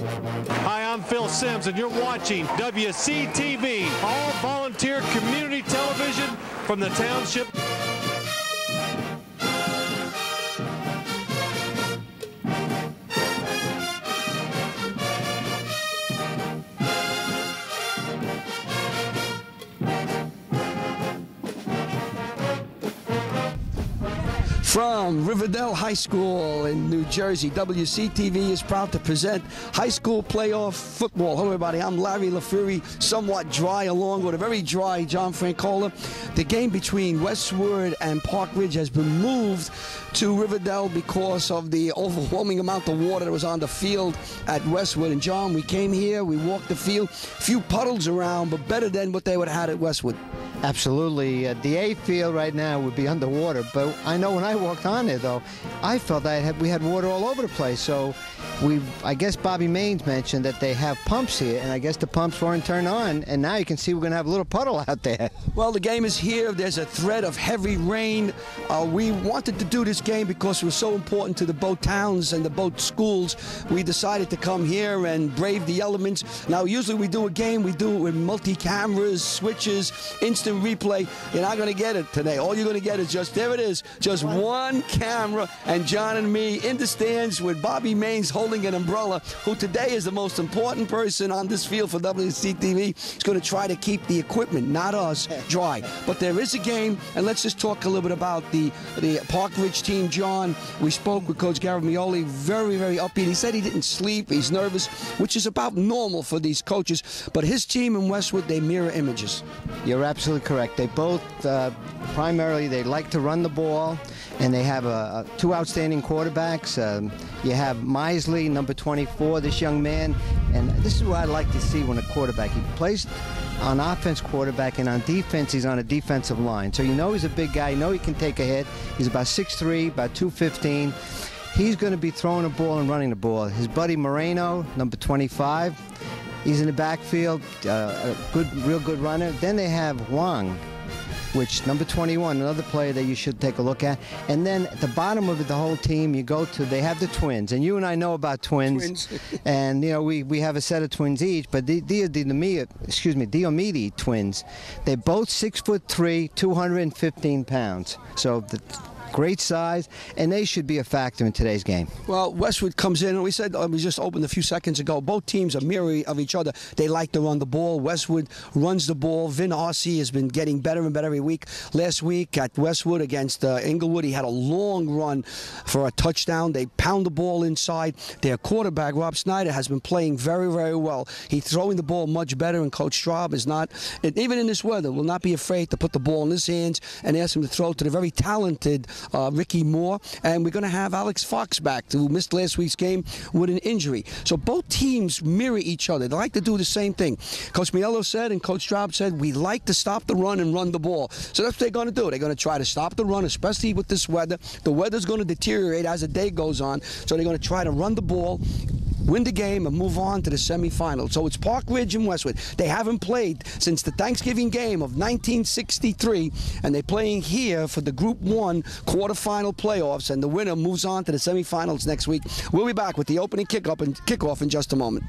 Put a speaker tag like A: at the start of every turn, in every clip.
A: Hi, I'm Phil Sims, and you're watching WCTV, all volunteer community television from the township.
B: From Riverdale High School in New Jersey, WCTV is proud to present high school playoff football. Hello, everybody. I'm Larry LaFury, somewhat dry, along with a very dry John Francola. The game between Westwood and Park Ridge has been moved to Riverdale because of the overwhelming amount of water that was on the field at Westwood. And, John, we came here, we walked the field, few puddles around, but better than what they would have had at Westwood.
C: Absolutely. The A field right now would be underwater, but I know when I walked on there, though, I felt we had water all over the place. So I guess Bobby Maines mentioned that they have pumps here, and I guess the pumps weren't turned on, and now you can see we're going to have a little puddle out there.
B: Well, the game is here. There's a threat of heavy rain. We wanted to do this game because it was so important to the both towns and the both schools. We decided to come here and brave the elements. Now, usually we do a game, we do it with multi-cameras, switches, instant replay. You're not going to get it today. All you're going to get is just, there it is, just one camera and John and me in the stands with Bobby Maines holding an umbrella, who today is the most important person on this field for WCTV. He's going to try to keep the equipment, not us, dry. But there is a game, and let's just talk a little bit about the Park Ridge team, John. We spoke with Coach Garrett Mioli, very, very upbeat. He said he didn't sleep, he's nervous, which is about normal for these coaches. But his team in Westwood, they mirror images.
C: You're absolutely correct. They both, primarily, they like to run the ball, and they have two outstanding quarterbacks. You have Misley, number 24, this young man, and this is what I like to see when a quarterback, he plays on offense quarterback, and on defense, he's on a defensive line. So you know he's a big guy. You know he can take a hit. He's about 6'3", about 215. He's going to be throwing the ball and running the ball. His buddy Moreno, number 25, he's in the backfield, a real good runner. Then they have Wang, which number 21, another player that you should take a look at. And then at the bottom of the whole team, you go to, they have the twins. And you and I know about twins. And, you know, we have a set of twins each, but the Diomede twins, they're both 6'3", 215 pounds. So great size, and they should be a factor in today's game.
B: Well, Westwood comes in, and we said, we just opened a few seconds ago, both teams are mirror of each other. They like to run the ball. Westwood runs the ball. Vin Arce has been getting better and better every week. Last week at Westwood against Inglewood, he had a long run for a touchdown. They pound the ball inside. Their quarterback, Rob Snyder, has been playing very, very well. He's throwing the ball much better, and Coach Straub is not, even in this weather, will not be afraid to put the ball in his hands and ask him to throw to the very talented Ricky Moore, and we're going to have Alex Fox back, who missed last week's game with an injury. So both teams mirror each other. They like to do the same thing. Coach Mielo said, and Coach Straub said, we like to stop the run and run the ball. So that's what they're going to do. They're going to try to stop the run, especially with this weather. The weather's going to deteriorate as the day goes on, so they're going to try to run the ball, win the game, and move on to the semifinals. So it's Park Ridge and Westwood. They haven't played since the Thanksgiving game of 1963, and they're playing here for the Group 1 quarterfinal playoffs, and the winner moves on to the semifinals next week. We'll be back with the opening kickoff in just a moment.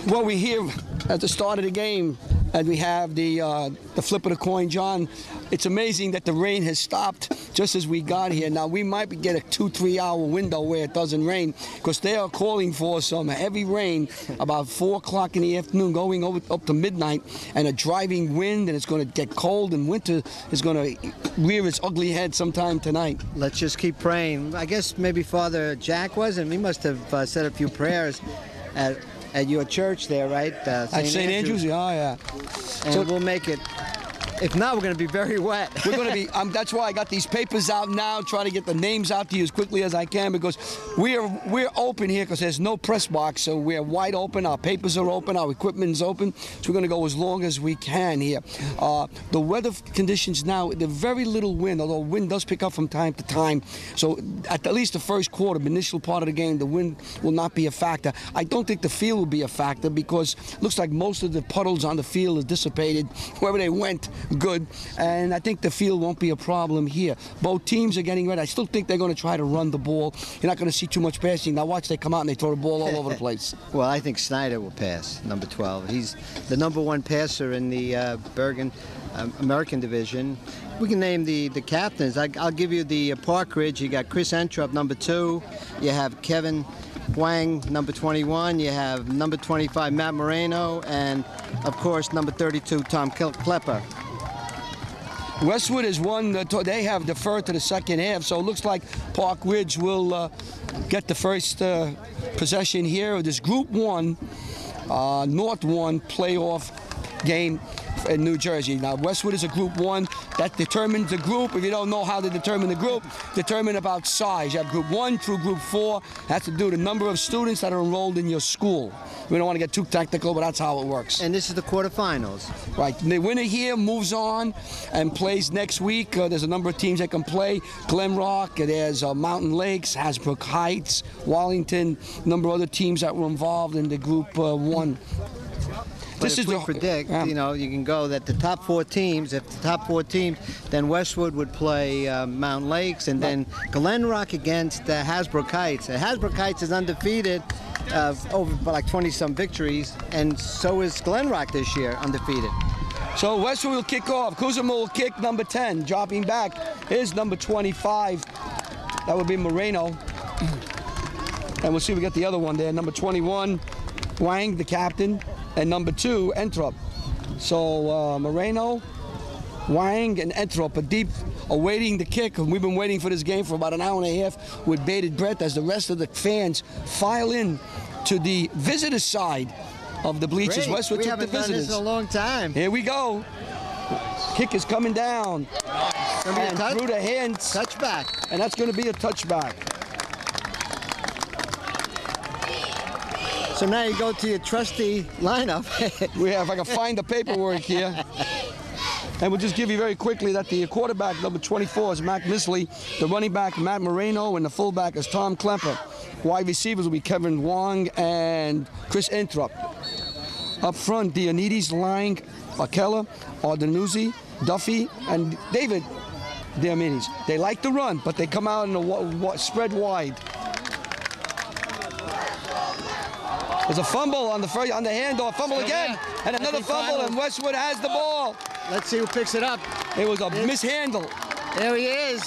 B: Well, we're here at the start of the game, and we have the flip of the coin. John, It's amazing that the rain has stopped just as we got here. Now, we might get a 2-3 hour window where it doesn't rain, because they are calling for some heavy rain about 4 o'clock in the afternoon, going up to midnight, and a driving wind, and it's going to get cold, and winter is going to rear its ugly head sometime tonight.
C: Let's just keep praying. I guess maybe Father Jack wasn't. We must have said a few prayers at your church there, right?
B: At St. Andrews? Yeah.
C: And
B: So
C: we'll make it. If not, we're going to be very wet.
B: We're going to be. That's why I got these papers out now, trying to get the names out to you as quickly as I can, because we're open here because there's no press box, so we're wide open. Our papers are open, our equipment's open, so we're going to go as long as we can here. The weather conditions now, there's very little wind, although wind does pick up from time to time. So at least the first quarter, the initial part of the game, the wind will not be a factor. I don't think the field will be a factor, because it looks like most of the puddles on the field is dissipated wherever they went. Good, and I think the field won't be a problem here. Both teams are getting ready. I still think they're going to try to run the ball. You're not going to see too much passing. Now watch, they come out and they throw the ball all over the place.
C: Well, I think Snyder will pass, number 12. He's the number 1 passer in the Bergen American Division. We can name the captains. I'll give you the Park Ridge. You got Chris Entrup, number 2. You have Kevin Wang, number 21. You have number 25, Matt Moreno, and of course, number 32, Tom Klepper.
B: Westwood has won. They have deferred to the second half, so it looks like Park Ridge will get the first possession here of this Group 1, North 1 playoff game in New Jersey. Now, Westwood is a Group 1. That determines the group. If you don't know how to determine the group, determine about size. You have Group 1 through Group 4. Has to do with the number of students that are enrolled in your school. We don't want to get too technical, but that's how it works.
C: And this is the quarterfinals.
B: Right. The winner here moves on and plays next week. There's a number of teams that can play. Glen Rock, there's Mountain Lakes, Hasbrook Heights, Wallington, a number of other teams that were involved in the Group 1.
C: But if we predict, you know, you can go that the top 4 teams, if the top 4 teams, then Westwood would play Mountain Lakes, and then Glen Rock against Hasbrook Heights. Hasbrook Heights is undefeated, over like 20-some victories, and so is Glen Rock this year, undefeated.
B: So Westwood will kick off. Kuzma will kick, number 10. Dropping back is number 25. That would be Moreno. And we'll see if we get the other one there. Number 21, Wang, the captain. And number 2, Entrup. So Moreno, Wang, and Entrup are deep, awaiting the kick. We've been waiting for this game for about an hour and a half with bated breath as the rest of the fans file in to the visitor side of the bleachers.
C: Great.
B: Westwood took the visitors.
C: We haven't done this in a long time.
B: Here we go. Kick is coming down. And through the hands.
C: Touchback.
B: And that's going to be a touchback.
C: So now you go to your trusty lineup.
B: We have, if I can find the paperwork here. And we'll just give you very quickly that the quarterback, number 24, is Mac Misley. The running back, Matt Moreno, and the fullback is Tom Klemper. Wide receivers will be Kevin Wong and Chris Entrup. Up front, Dionides, Lang, Akella, Ardenuzzi, Duffy, and David Diamides. They like to run, but they come out in a spread wide. There's a fumble on the handoff, fumble again, and another fumble, and Westwood has the ball.
C: Let's see who picks it up.
B: It was a mishandle.
C: There he is.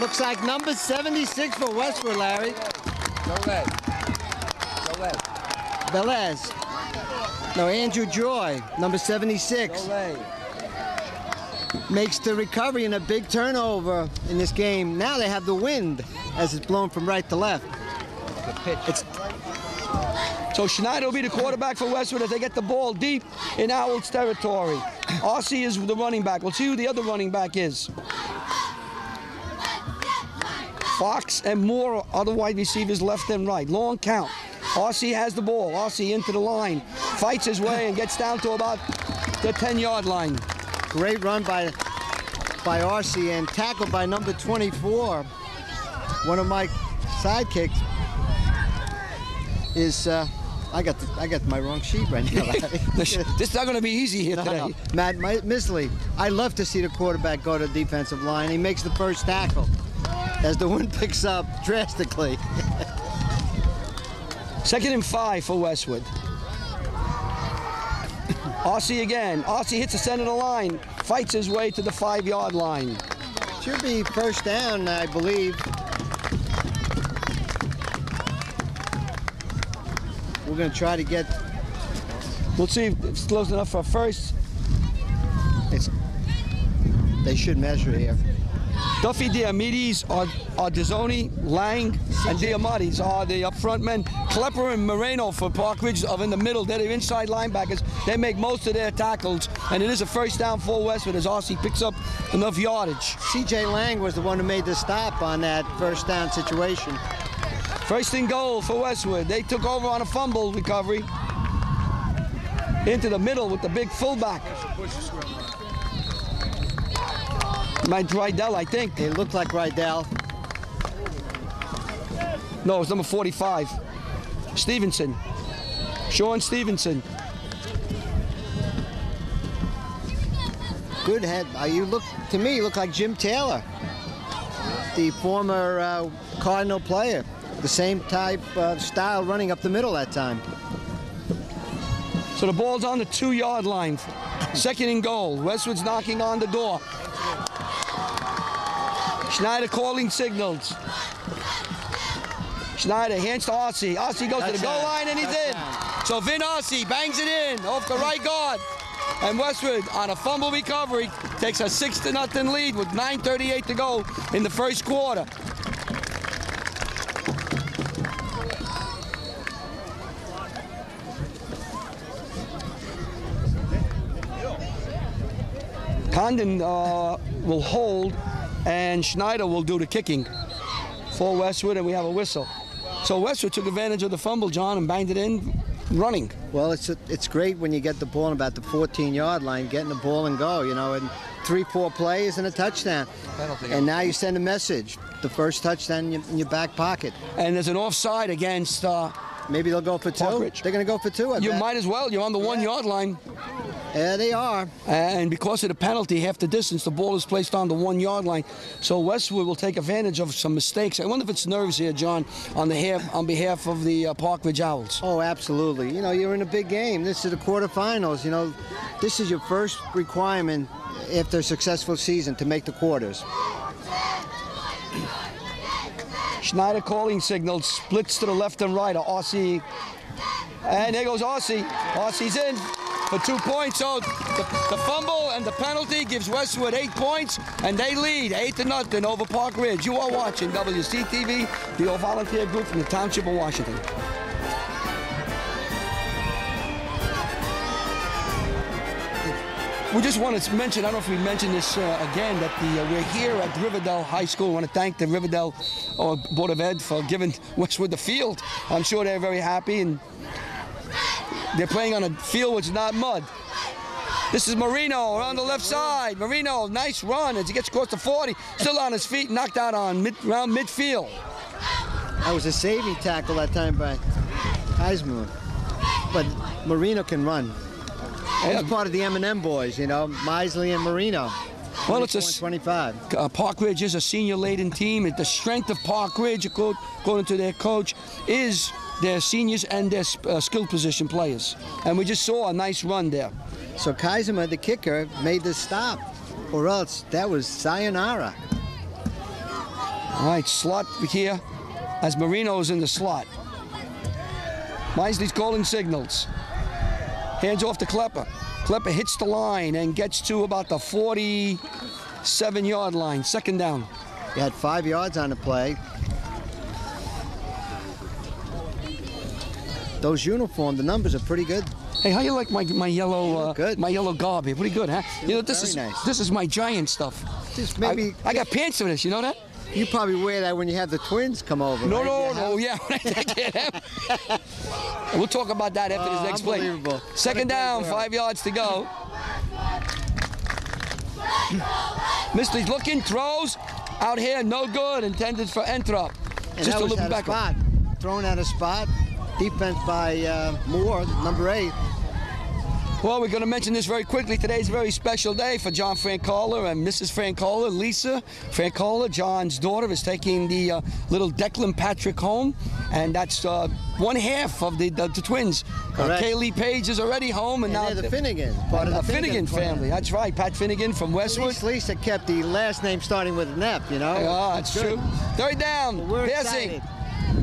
C: Looks like number 76 for Westwood, Larry. Velez. No, Andrew Joy, number 76. Makes the recovery and a big turnover in this game. Now they have the wind as it's blown from right to left.
B: So Schneider will be the quarterback for Westwood as they get the ball deep in Owl's territory. Aussie is the running back. We'll see who the other running back is. Fox and Moore are the wide receivers left and right. Long count. Aussie has the ball. Aussie into the line. Fights his way and gets down to about the 10-yard line.
C: Great run by Aussie and tackled by number 24. One of my sidekicks is... I got my wrong sheet right now.
B: This is not going to be easy here today.
C: No. Matt Misley. I love to see the quarterback go to the defensive line. He makes the first tackle as the wind picks up drastically.
B: 2nd and 5 for Westwood. Aussie again. Aussie hits the center of the line. fights his way to the 5-yard line.
C: Should be first down, I believe. We're going to try to get...
B: We'll see if it's close enough for first.
C: They should measure here.
B: Duffy, Diamides, Ardizoni, Lang, and Diamandis are the up front men. Klepper and Moreno for Park Ridge are in the middle. They're the inside linebackers. They make most of their tackles, and it is a first down for Westwood as RC picks up enough yardage.
C: C.J. Lang was the one who made the stop on that first down situation.
B: First and goal for Westwood. They took over on a fumble recovery. Into the middle with the big fullback. Might Rydell, I think.
C: It looked like Rydell.
B: No, it's number 45. Stevenson. Sean Stevenson.
C: Good head. To me, you look like Jim Taylor, the former Cardinal player. The same type of style running up the middle that time.
B: So the ball's on the 2-yard line. Second and goal. Westwood's knocking on the door. Schneider calling signals. Schneider hands to RC. RC goes to the goal line and he's in. So Vin RC bangs it in off the right guard. And Westwood on a fumble recovery takes a 6-0 lead with 9:38 to go in the first quarter. Condon will hold, and Schneider will do the kicking for Westwood, and we have a whistle. So Westwood took advantage of the fumble, John, and banged it in running.
C: Well, it's great when you get the ball about the 14-yard line, getting the ball and go, you know, and 3-4 plays and a touchdown. And now you send a message. The first touchdown in your back pocket.
B: And there's an offside against...
C: maybe they'll go for 2. They're going to go for 2, I bet.
B: Might as well. You're on the 1-yard line.
C: Yeah, they are.
B: And because of the penalty, half the distance, the ball is placed on the 1-yard line. So Westwood will take advantage of some mistakes. I wonder if it's nerves here, John, on behalf of the Park Ridge Owls.
C: Oh, absolutely. You know, you're in a big game. This is the quarterfinals. You know, this is your first requirement after a successful season to make the quarters.
B: Schneider calling signals, splits to the left and right of RC. And there goes RC. RC's in for 2 points. So the fumble and the penalty gives Westwood 8 points, and they lead 8-0 over Park Ridge. You are watching WCTV, the all-volunteer group from the Township of Washington. We just want to mention, I don't know if we mentioned this again, that we're here at Riverdale High School. I want to thank the Riverdale Board of Ed for giving Westwood the field. I'm sure they're very happy, and they're playing on a field which is not mud. This is Marino on the left side. Marino, nice run as he gets across the 40, still on his feet, knocked out on around midfield.
C: That was a saving tackle that time by Heisman. But Marino can run. He's part of the M&M boys, you know, Misley and Marino.
B: Well, it's a
C: 25.
B: Park Ridge is a senior-laden team. The strength of Park Ridge, according to their coach, is their seniors and their skilled position players. And we just saw a nice run there.
C: So Kaiserman, the kicker, made the stop, or else that was sayonara.
B: All right, slot here as Marino's in the slot. Misley's calling signals. Hands off to Klepper. Klepper hits the line and gets to about the 47-yard line. Second down.
C: You had 5 yards on the play. Those uniforms, the numbers are pretty good.
B: Hey, how you like my yellow my yellow garb here? Pretty good, huh? You know, this is my Giant stuff.
C: Just maybe
B: I got pants for this. You know that?
C: You probably wear that when you have the twins come over.
B: No,
C: right?
B: no, yeah. We'll talk about that after this next play. Second down, 5 yards to go. Misley's looking, throws out here, no good. Intended for Entrop.
C: Just a little back spot. Thrown at a spot. Defense by Moore, number 8.
B: Well, we're going to mention this very quickly. Today's a very special day for John Francola and Mrs. Francola. Lisa Francola, John's daughter, is taking the little Declan Patrick home, and that's one half of the twins. Kaylee Page is already home, and now
C: the Finnegan, part of the
B: Finnegan family. That's right, Pat Finnegan from Westwood.
C: At least Lisa kept the last name starting with an F, you know.
B: Yeah, that's true. Third down,
C: We're
B: passing.
C: excited.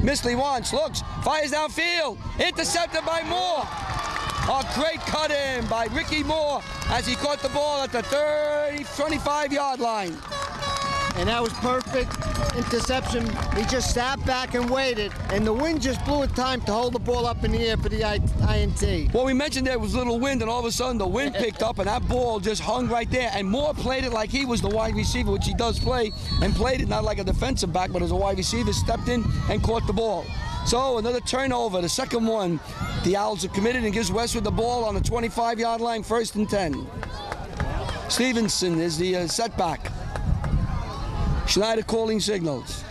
B: Mistley wants, looks, fires downfield, intercepted by Moore. A great cut in by Ricky Moore as he caught the ball at the 25-yard line.
C: And that was perfect interception. He just sat back and waited, and the wind just blew it time to hold the ball up in the air for the INT.
B: Well, we mentioned there was little wind, and all of a sudden the wind picked up, and that ball just hung right there. And Moore played it like he was the wide receiver, which he does play, and played it not like a defensive back, but as a wide receiver, stepped in and caught the ball. So another turnover, the second one. The Owls are committed and gives Westwood the ball on the 25-yard line, 1st and 10. Stevenson is the setback. Schneider calling signals.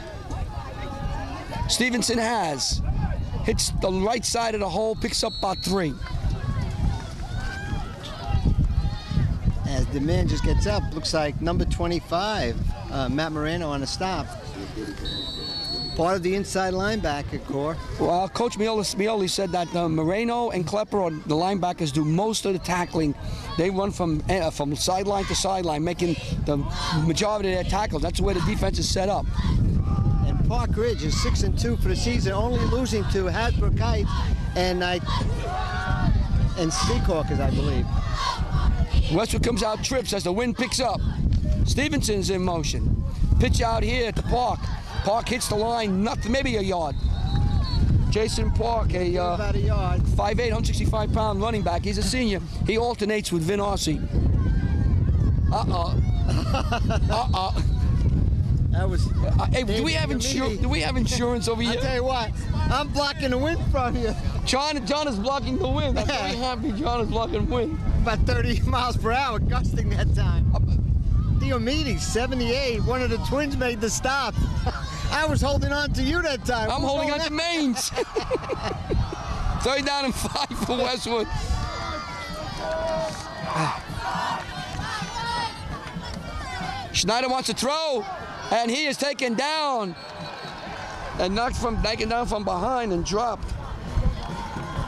B: Stevenson hits the right side of the hole, picks up about 3.
C: As the man just gets up, looks like number 25, Matt Moreno on a stop. Part of the inside linebacker core.
B: Well, Coach Mioli said that Moreno and Klepper, or the linebackers, do most of the tackling. They run from sideline to sideline, making the majority of their tackles. That's the way the defense is set up.
C: And Park Ridge is 6-2 for the season, only losing to Hasbrook Heights and Seahawkers, I believe.
B: Westwood comes out trips as the wind picks up. Stevenson's in motion. Pitch out here to Park. Park hits the line, nothing, maybe a yard. Jason Park,
C: about a yard.
B: 5'8", 165-pound running back. He's a senior. He alternates with Vin Arce.
C: That was.
B: Hey, do we have insurance over here?
C: I'll tell you what, I'm blocking the wind from you.
B: John is blocking the wind. I'm very happy John is blocking the wind.
C: About 30 miles per hour, gusting that time. Diomedes, 78. One of the twins made the stop. I was holding on to you that time.
B: I'm holding on to Mains. 3rd down and 5 for Westwood. Schneider wants to throw, and he is taken down and taken down from behind and dropped.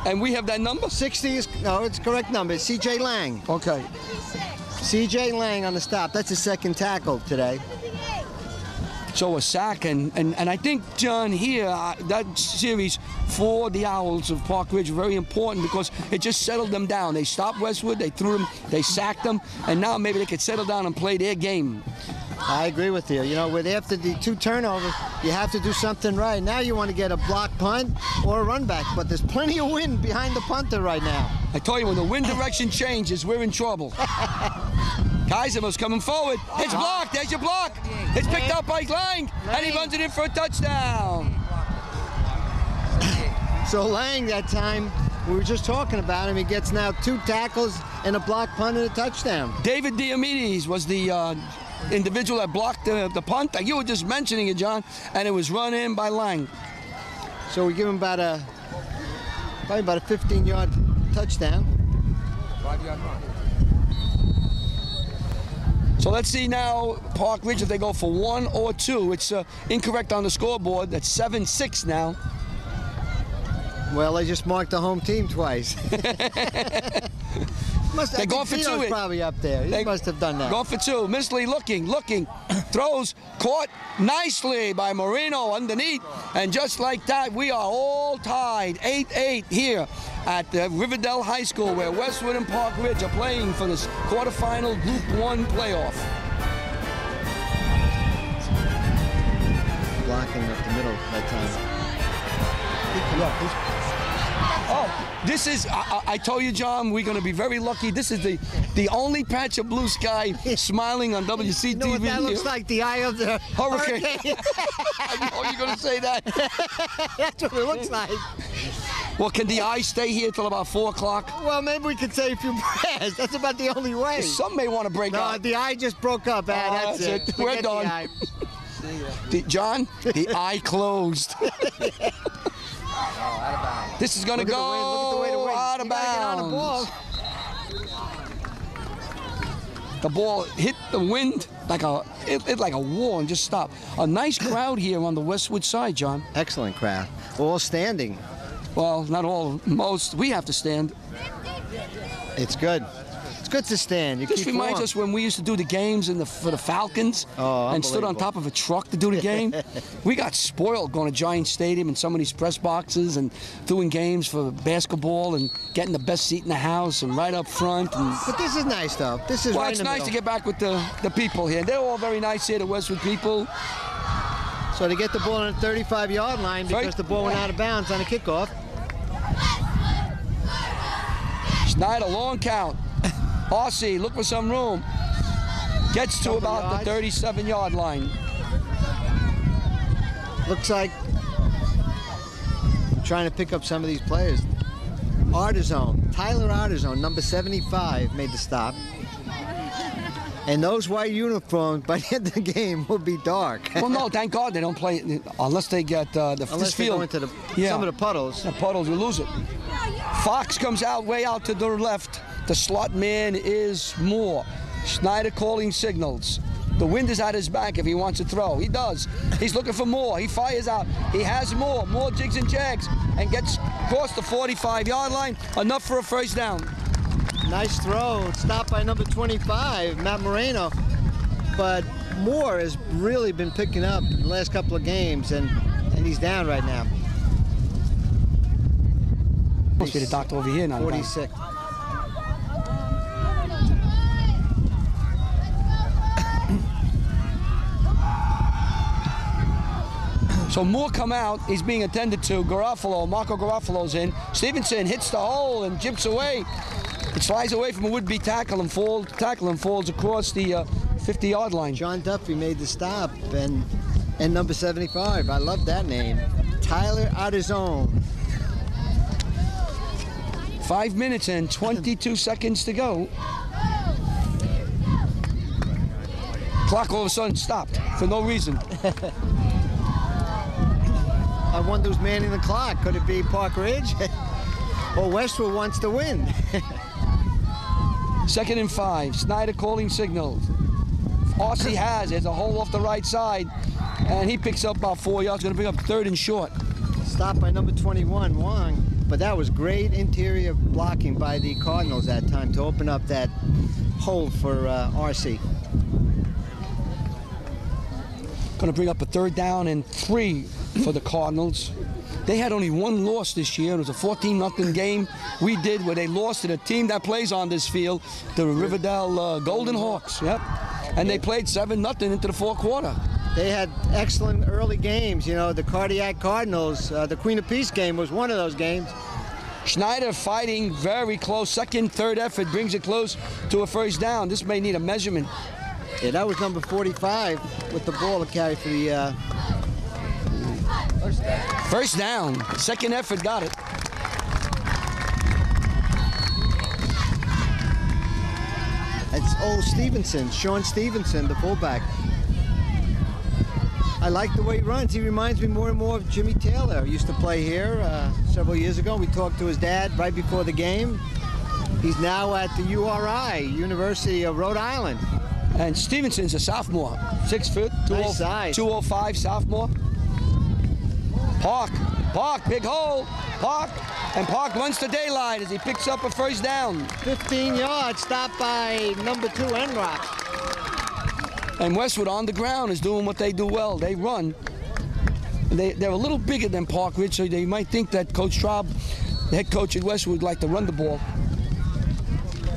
B: And we have that number?
C: 60 is, no, it's the correct number. It's C.J. Lang.
B: Okay.
C: C.J. Lang on the stop. That's his second tackle today.
B: So a sack, and I think, John, here, that series for the Owls of Park Ridge very important because it just settled them down. They stopped Westwood, they threw them, they sacked them, and now maybe they could settle down and play their game.
C: I agree with you. You know, after the 2 turnovers, you have to do something right. Now you want to get a block punt or a run back, but there's plenty of wind behind the punter right now.
B: I told you, when the wind direction changes, we're in trouble. Kaiser's coming forward. It's blocked. There's your block. It's picked up by Lang, and he runs it in for a touchdown.
C: So Lang, that time, we were just talking about him. He gets now 2 tackles and a block punt and a touchdown.
B: David Diomedes was the individual that blocked the punt. You were just mentioning it, John, and it was run in by Lang.
C: So we give him probably about a 15-yard touchdown.
B: 5-yard run. So let's see now, Park Ridge, if they go for 1 or 2. It's incorrect on the scoreboard. That's 7-6 now.
C: Well, they just marked the home team twice. They're
B: going for 2.
C: Probably up there. He must have done that.
B: Going for 2. Mistley looking, throws, caught nicely by Moreno underneath. And just like that, we are all tied, 8-8 here at Riverdale High School, where Westwood and Park Ridge are playing for this quarterfinal Group 1 playoff.
C: Blocking up the middle that time.
B: Oh, this is, I told you, John, we're going to be very lucky. This is the only patch of blue sky smiling on WCTV.
C: You know what that looks like? The eye of the hurricane.
B: I know you're going to say that.
C: That's what it looks like.
B: Well, can the eye stay here till about 4 o'clock?
C: Well, maybe we could say a few prayers. That's about the only way.
B: Some may want to break up.
C: No, the eye just broke up. That's it.
B: We're done. John, the eye closed. This is going to go out of bounds. The ball hit the wind like like a wall and just stopped. A nice crowd here on the Westwood side, John.
C: Excellent crowd. All standing.
B: Well, not all. Most. We have to stand.
C: It's good. It's good to stand.
B: This reminds us when we used to do the games for the Falcons and stood on top of a truck to do the game. We got spoiled going to Giant Stadium and some of these press boxes and doing games for basketball and getting the best seat in the house and right up front.
C: But this is nice, though. This is right in the
B: nice
C: middle.
B: to get back with the people here. They're all very nice here, the Westwood people.
C: So to get the ball on the 35-yard line because the ball went out of bounds on a kickoff.
B: Schneider, long count. RC, look for some room. Gets to about the 37-yard line.
C: Looks like I'm trying to pick up some of these players. Artizone, Tyler Artizone, number 75, made the stop. And those white uniforms by the end of the game will be dark.
B: Well, no, thank God they don't play unless they get this field.
C: Go into some of the puddles.
B: The puddles, you lose it. Fox comes out way out to the left. The slot man is Moore. Schneider calling signals. The wind is at his back if he wants to throw. He does. He's looking for Moore. He fires out. He has Moore. Moore jigs and jags and gets across the 45-yard line. Enough for a first down.
C: Nice throw. Stopped by number 25, Matt Moreno. But Moore has really been picking up the last couple of games, and he's down right now.
B: Must be the doctor over here now.
C: 46.
B: So Moore come out, he's being attended to. Marco Garofalo's in. Stevenson hits the hole and jips away. It slides away from a would-be tackle and falls across the 50-yard line.
C: John Duffy made the stop, and number 75. I love that name. Tyler Artizone.
B: 5 minutes and 22 seconds to go. Clock all of a sudden stopped for no reason.
C: I wonder who's manning the clock. Could it be Park Ridge? Or Westwood wants to win.
B: 2nd and 5. Snyder calling signals. RC has a hole off the right side, and he picks up about 4 yards. Going to pick up 3rd and short.
C: Stopped by number 21, Wong. But that was great interior blocking by the Cardinals that time to open up that hole for RC.
B: Going to bring up a 3rd down and 3 for the Cardinals. They had only one loss this year. It was a 14-0 game we did where they lost to the team that plays on this field, the Riverdale Golden Hawks. Yep. And they played 7-0 into the 4th quarter.
C: They had excellent early games. You know, the Cardiac Cardinals, the Queen of Peace game was one of those games.
B: Schneider fighting very close. 2nd, 3rd effort brings it close to a 1st down. This may need a measurement.
C: Yeah, that was number 45 with the ball to carry for the
B: First down. 2nd effort got it.
C: It's old Stevenson, Sean Stevenson, the fullback. I like the way he runs. He reminds me more and more of Jimmy Taylor. He used to play here several years ago. We talked to his dad right before the game. He's now at the URI, University of Rhode Island.
B: And Stevenson's a sophomore. 6 foot,
C: Nice size.
B: 205 sophomore. Park, big hole. Park runs to daylight as he picks up a 1st down.
C: 15 yards, stopped by number 2, Enrock.
B: And Westwood on the ground is doing what they do well. They run. They're a little bigger than Park Ridge, so they might think that Coach Traub, the head coach at Westwood, would like to run the ball.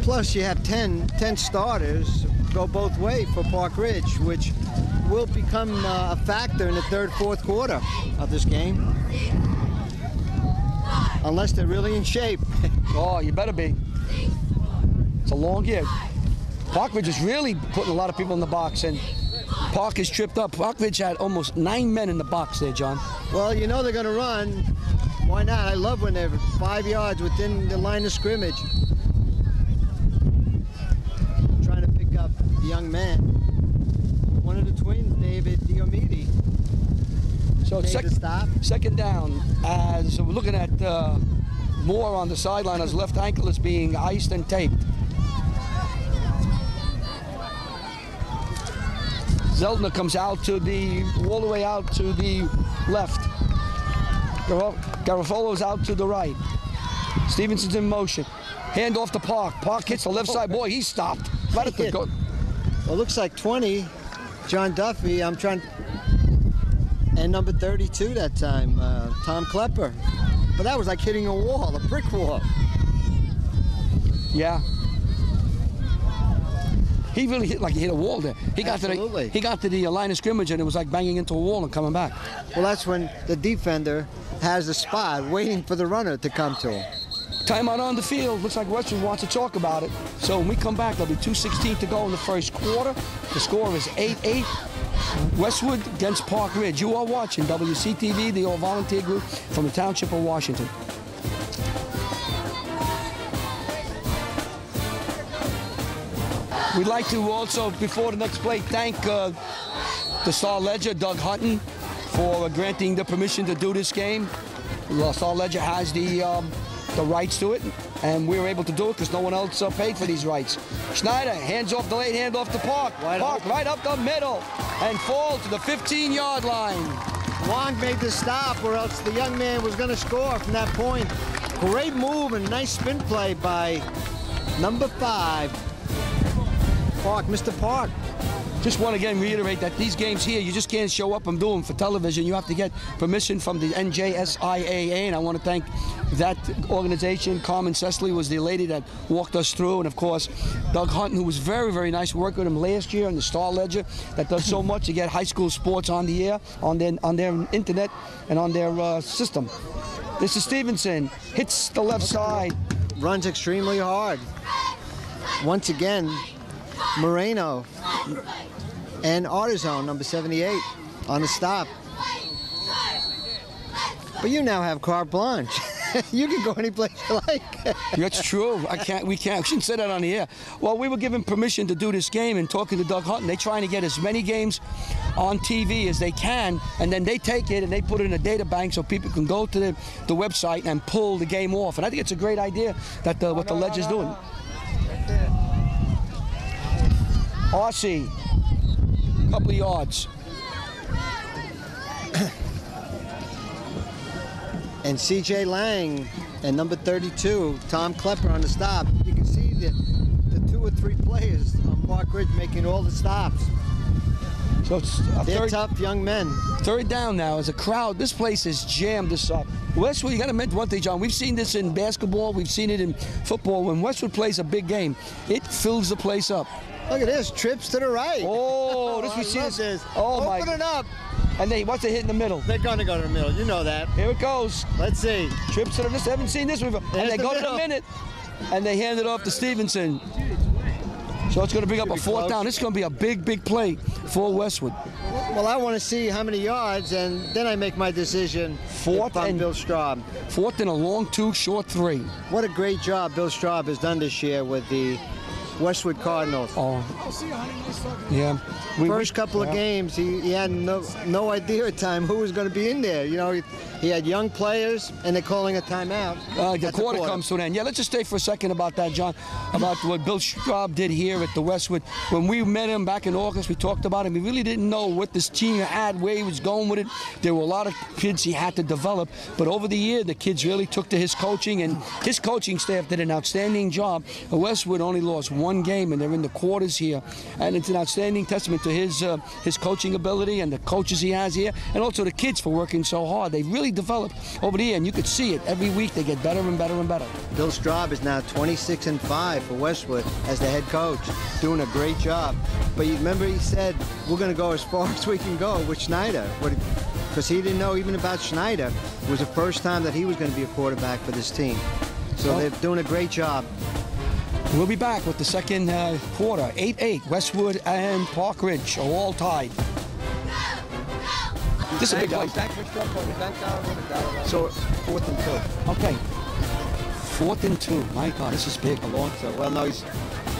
C: Plus, you have 10 starters go both ways for Park Ridge, which will become a factor in the 3rd, 4th quarter of this game. Unless they're really in shape.
B: Oh, you better be. It's a long year. Park Ridge is really putting a lot of people in the box, and Park is tripped up. Park Ridge had almost 9 men in the box there, John.
C: Well, you know they're going to run. Why not? I love when they're 5 yards within the line of scrimmage. Trying to pick up the young man. One of the twins, David Diomede.
B: So it's 2nd down as we're looking at Moore on the sideline. His left ankle is being iced and taped. Zeltner comes out to the, all the way out to the left. Garofalo's out to the right. Stevenson's in motion. Hand off to Park. Park hits the left side. Boy, he stopped. Right at the goal.
C: Well, looks like 20. John Duffy. I'm trying. And number 32 that time, Tom Klepper. But that was like hitting a wall, a brick wall.
B: Yeah. He really hit like he hit a wall there. He got to the line of scrimmage, and it was like banging into a wall and coming back.
C: Well, that's when the defender has the spot waiting for the runner to come to him.
B: Timeout on the field. Looks like Westwood wants to talk about it. So when we come back, there'll be 2:16 to go in the first quarter. The score is 8-8. Westwood against Park Ridge. You are watching WCTV, the all-volunteer group from the Township of Washington. We'd like to also, before the next play, thank the Star-Ledger, Doug Hutton, for granting the permission to do this game. The Star-Ledger has the rights to it, and we were able to do it because no one else paid for these rights. Schneider hands off the late, hand off to Park. Park right up the middle and falls to the 15-yard line.
C: Wong made the stop, or else the young man was going to score from that point. Great move and nice spin play by number 5. Park, Mr. Park.
B: Just want to again reiterate that these games here, you just can't show up and do them for television. You have to get permission from the NJSIAA, and I want to thank that organization. Carmen Cecily was the lady that walked us through, and of course, Doug Hunton, who was very, very nice. We worked with him last year on the Star-Ledger that does so much to get high school sports on the air, on their internet, and on their system. This is Stevenson, hits the left side.
C: Runs extremely hard. Once again, Moreno and Artizone, number 78, on the stop. But you now have carte blanche. You can go any place you like.
B: That's true. We shouldn't say that on the air. Well, we were given permission to do this game, and talking to Doug Hutton, they're trying to get as many games on TV as they can, and then they take it and they put it in a data bank so people can go to the website and pull the game off. And I think it's a great idea that what the Ledger's doing. RC, couple of yards.
C: And C.J. Lang and number 32, Tom Klepper on the stop. You can see the 2 or 3 players on Park Ridge making all the stops.
B: So it's
C: they're tough young men.
B: Third down now as a crowd. This place is jammed this up. Westwood, you got to mention one thing, John. We've seen this in basketball. We've seen it in football. When Westwood plays a big game, it fills the place up.
C: Look at this, trips to the right.
B: Oh, this we see this. Oh,
C: open it up.
B: And what's it hit in the middle?
C: They're going to go to the middle. You know that.
B: Here it goes.
C: Let's see.
B: Trips to the middle. Haven't seen this before. And they go to the minute. And they hand it off to Stevenson. So it's going to bring up a 4th down. This is going to be a big, big play for Westwood.
C: Well, I want to see how many yards, and then I make my decision.
B: 4th and
C: Bill Straub.
B: 4th and a long 2, short 3.
C: What a great job Bill Straub has done this year with the Westwood Cardinals.
B: Oh, yeah.
C: First couple of games, he had no idea at time who was going to be in there. You know, he had young players, and they're calling a timeout.
B: The quarter comes to an end. Yeah, let's just stay for a second about that, John, about what Bill Straub did here at the Westwood. When we met him back in August, we talked about him. We really didn't know what this team had, where he was going with it. There were a lot of kids he had to develop, but over the year, the kids really took to his coaching, and his coaching staff did an outstanding job. Westwood only lost 1 game, and they're in the quarters here, and it's an outstanding testament to his coaching ability and the coaches he has here, and also the kids for working so hard. They really developed over the year, and you could see it every week. They get better and better and better.
C: Bill Straub is now 26-5 for Westwood as the head coach, doing a great job. But you remember he said we're going to go as far as we can go with Schneider, because he didn't know even about Schneider. It was the first time that he was going to be a quarterback for this team. So they're doing a great job.
B: We'll be back with the second quarter. 8-8, Westwood and Park Ridge are all tied. This is a big play.
C: So 4th and 2.
B: Okay. 4th and 2. My God, this is big.
C: Well, no,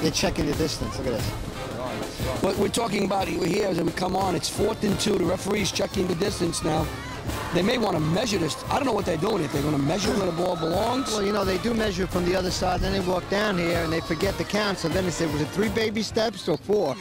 C: they're checking the distance. Look at this.
B: But we're talking about it here as we come on. It's 4th and 2. The referee's checking the distance now. They may want to measure this. I don't know what they're doing. If they're going to measure where the ball belongs.
C: Well, you know, they do measure from the other side. Then they walk down here and they forget the count. So then they say, was it 3 baby steps or 4?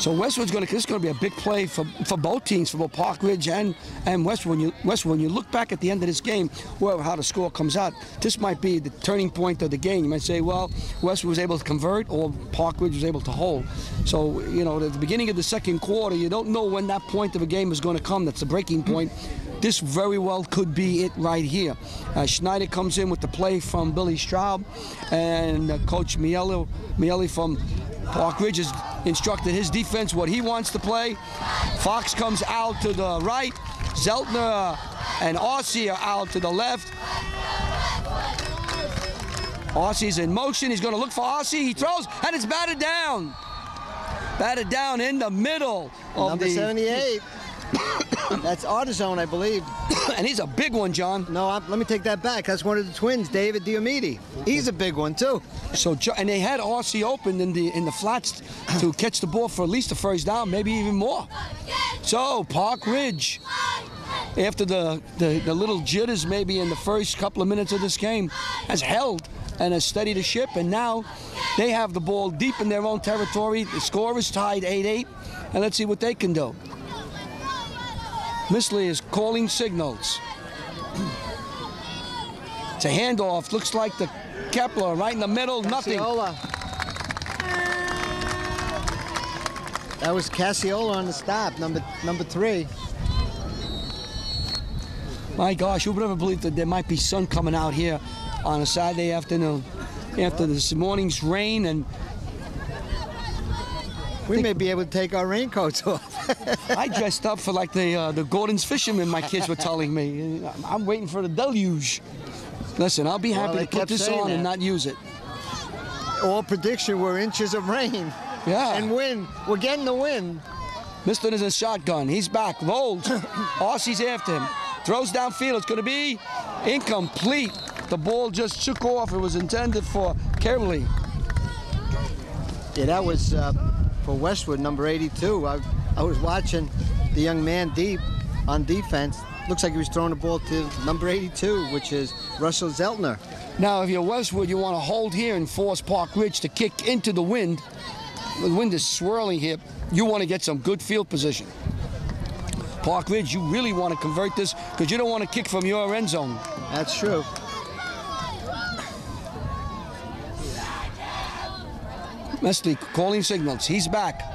B: So Westwood's this is going to be a big play for both teams, for both Park Ridge and Westwood. When you look back at the end of this game, how the score comes out, this might be the turning point of the game. You might say, well, Westwood was able to convert, or Park Ridge was able to hold. So, you know, at the beginning of the second quarter, you don't know when that point of a game is going to come. That's the breaking point. This very well could be it right here. Schneider comes in with the play from Billy Straub, and Coach Miele from Park Ridge has instructed his defense what he wants to play. Fox comes out to the right. Zeltner and Aussie are out to the left. Aussie's in motion. He's going to look for Aussie. He throws, and it's batted down. Batted down in the middle of
C: number 78. That's Artizone, I believe.
B: And he's a big one, John.
C: No, let me take that back. That's one of the twins, David Diomede. He's a big one too.
B: So, and they had Aussie open in the flats to catch the ball for at least the first down, maybe even more. So Park Ridge, after the little jitters maybe in the first couple of minutes of this game, has held and has steadied the ship, and now they have the ball deep in their own territory. The score is tied 8-8, and let's see what they can do. Missley is calling signals. It's a handoff. Looks like the Kepler right in the middle. Nothing.
C: Cassiola. That was Cassiola on the stop, number 3.
B: My gosh, who would ever believe that there might be sun coming out here on a Saturday afternoon after this morning's rain? And
C: we may be able to take our raincoats off.
B: I dressed up for like the Gordon's fishermen, my kids were telling me. I'm waiting for the deluge. Listen, I'll be happy to put this on and not use it.
C: All prediction were inches of rain.
B: Yeah.
C: And wind. We're getting the wind.
B: Miston is a shotgun. He's back. Rolls. Aussie's after him. Throws downfield. It's going to be incomplete. The ball just took off. It was intended for Kerley.
C: Yeah, that was for Westwood, number 82. I was watching the young man deep on defense. Looks like he was throwing the ball to number 82, which is Russell Zeltner.
B: Now, if you're Westwood, you want to hold here and force Park Ridge to kick into the wind. The wind is swirling here. You want to get some good field position. Park Ridge, you really want to convert this because you don't want to kick from your end zone.
C: That's true.
B: Mestley calling signals. He's back.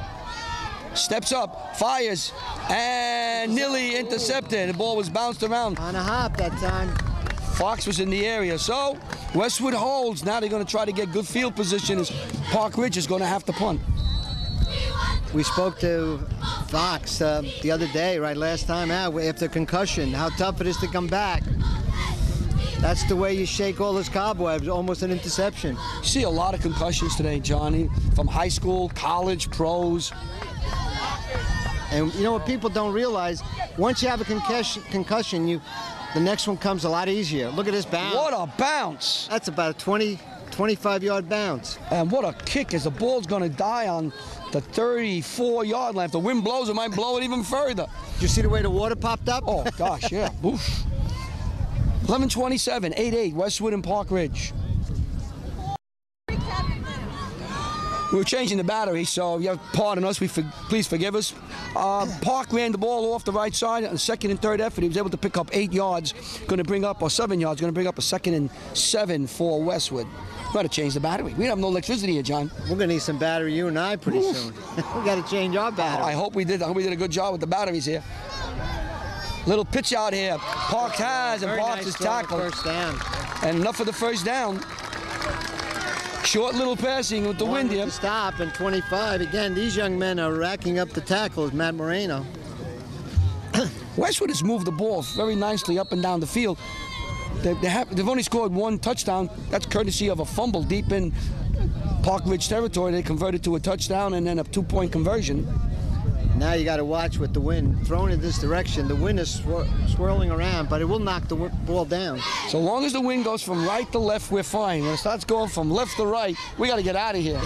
B: Steps up, fires, and nearly intercepted. The ball was bounced around.
C: On a hop that time.
B: Fox was in the area. So Westwood holds. Now they're going to try to get good field position as Park Ridge is going to have to punt.
C: We spoke to Fox the other day, right, last time out, after concussion, how tough it is to come back. That's the way you shake all those cobwebs, almost an interception.
B: You see a lot of concussions today, Johnny, from high school, college, pros.
C: And you know what people don't realize? Once you have a concussion, the next one comes a lot easier. Look at this bounce.
B: What a bounce.
C: That's about a 25-yard bounce.
B: And what a kick as the ball's going to die on the 34-yard line. If the wind blows, it might blow it even further.
C: Did you see the way the water popped up?
B: Oh, gosh, yeah. Oof. 11:27, 8-8, Westwood and Park Ridge. We were changing the battery, so you have pardon us. Please forgive us. Park ran the ball off the right side on the second and third effort. He was able to pick up 8 yards, going to bring up, or 7 yards, going to bring up a 2nd and 7 for Westwood. We've got to change the battery. We have no electricity here, John.
C: We're going to need some battery, you and I, pretty soon. We got to change our battery.
B: I hope we did. I hope we did a good job with the batteries here. Little pitch out here. Parks has, and Parks is tackled.
C: First down.
B: And enough for the first down. Short little passing with the wind here.
C: Stop and 25. Again, these young men are racking up the tackles, Matt Moreno.
B: Westwood has moved the ball very nicely up and down the field. They've only scored 1 touchdown. That's courtesy of a fumble deep in Park Ridge territory. They converted to a touchdown and then a 2-point conversion.
C: Now you got to watch with the wind. Thrown in this direction, the wind is swirling around, but it will knock the ball down.
B: So long as the wind goes from right to left, we're fine. When it starts going from left to right, we got to get out of here.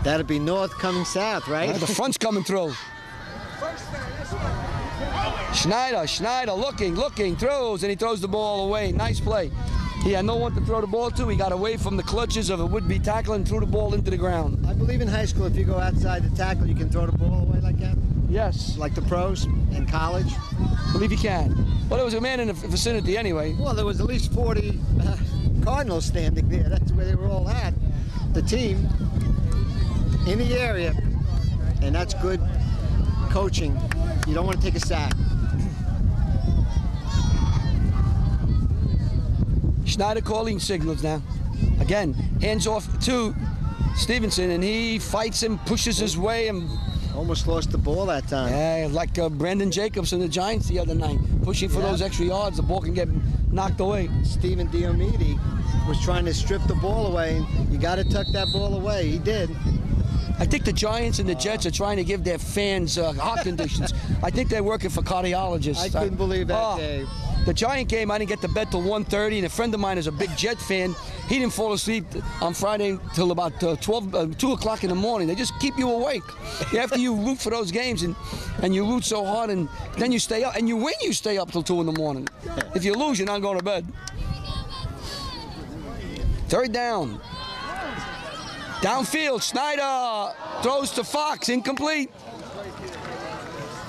C: That'll be north coming south, right?
B: The front's coming through. Schneider looking, throws, and he throws the ball away. Nice play. He had no one to throw the ball to. He got away from the clutches of a would-be tackler and threw the ball into the ground.
C: I believe in high school, if you go outside the tackle, you can throw the ball away like that.
B: Yes.
C: Like the pros in college.
B: I believe he can. Well, there was a man in the vicinity anyway.
C: Well, there was at least 40 Cardinals standing there. That's where they were all at. The team in the area. And that's good coaching. You don't want to take a sack.
B: Schneider calling signals now. Again, hands off to Stevenson, and he fights him, pushes his way, and
C: almost lost the ball that time.
B: Yeah, like Brandon Jacobs and the Giants the other night, pushing for those extra yards. The ball can get knocked away.
C: Stephen Diomede was trying to strip the ball away. You got to tuck that ball away. He did.
B: I think the Giants and the Jets are trying to give their fans heart conditions. I think they're working for cardiologists.
C: I couldn't believe that, Dave.
B: The Giant game, I didn't get to bed till 1:30, and a friend of mine is a big Jet fan. He didn't fall asleep on Friday till about 2 o'clock in the morning. They just keep you awake. After you root for those games, and you root so hard, and then you stay up, and you win, you stay up till 2 in the morning. If you lose, you're not going to bed. Third down. Downfield, Schneider throws to Fox, incomplete.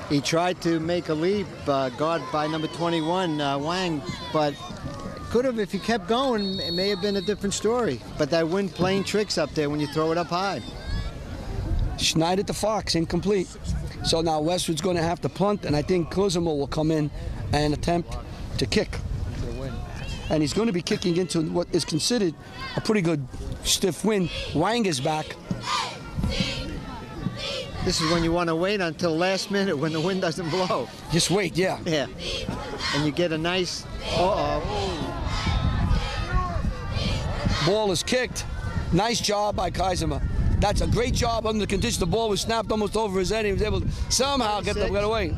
C: He tried to make a leap, guard by number 21, Wang, but could have, if he kept going, it may have been a different story. But that wind playing tricks up there when you throw it up high.
B: Schneider to Fox, incomplete. So now Westwood's going to have to punt, and I think Kuzma will come in and attempt to kick. And he's going to be kicking into what is considered a pretty good stiff wind. Wang is back.
C: This is when you want to wait until last minute when the wind doesn't blow.
B: Just wait, yeah.
C: Yeah. And you get a nice,
B: Ball is kicked. Nice job by Kaiserma. That's a great job under the condition. The ball was snapped almost over his head. He was able to somehow get away.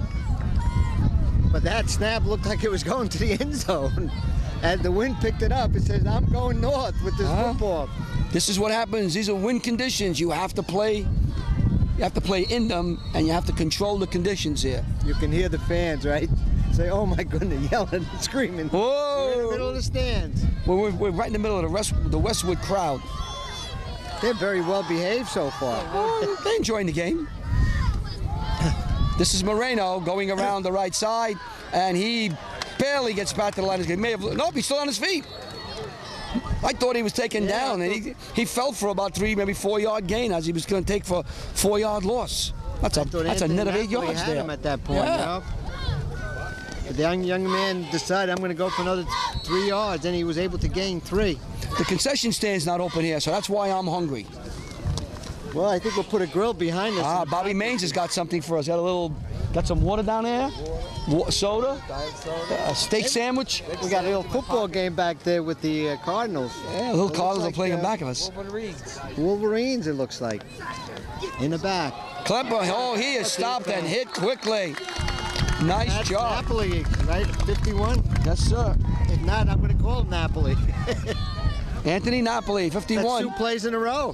C: But that snap looked like it was going to the end zone. As the wind picked it up, it says, I'm going north with this football.
B: This is what happens. These are wind conditions. You have to play. You have to play in them, and you have to control the conditions here.
C: You can hear the fans, right? Say, oh my goodness, yelling and screaming.
B: Whoa!
C: We're in the middle of the stands.
B: We're right in the middle of the Westwood crowd.
C: They're very well behaved so far.
B: They're enjoying the game. This is Moreno going around the right side, and he barely gets back to the line. He may have, nope, he's still on his feet. I thought he was taken down, and he fell for about 3, maybe 4 yard gain as he was going to take for 4 yard loss. That's a net of 8 yards
C: had
B: there.
C: Him at that point, you know? The young man decided, I'm going to go for another 3 yards, and he was able to gain 3.
B: The concession stand's not open here, so that's why I'm hungry.
C: Well, I think we'll put a grill behind us.
B: Bobby Maines has got something for us. Got some water down there, soda, a steak sandwich.
C: We got a little football game back there with the Cardinals.
B: Yeah, the little Cardinals are playing in back of us.
C: Wolverines, it looks like, in the back.
B: Klepper, he is stopped and hit quickly. Nice
C: That's
B: job.
C: Napoli, right? 51?
B: Yes, sir.
C: If not, I'm going to call him Napoli.
B: Anthony Napoli, 51.
C: That's 2 plays in a row.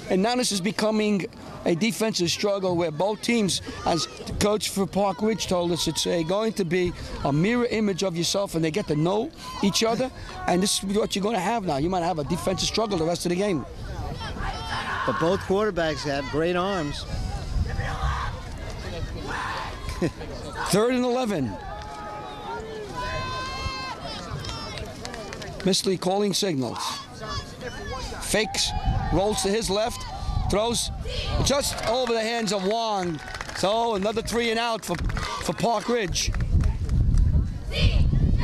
B: And now this is becoming a defensive struggle where both teams, as the coach for Park Ridge told us, it's going to be a mirror image of yourself, and they get to know each other. And this is what you're going to have now. You might have a defensive struggle the rest of the game.
C: But both quarterbacks have great arms.
B: 3rd and 11. Mistley calling signals. Fakes, rolls to his left, throws just over the hands of Wong. So another 3 and out for Park Ridge.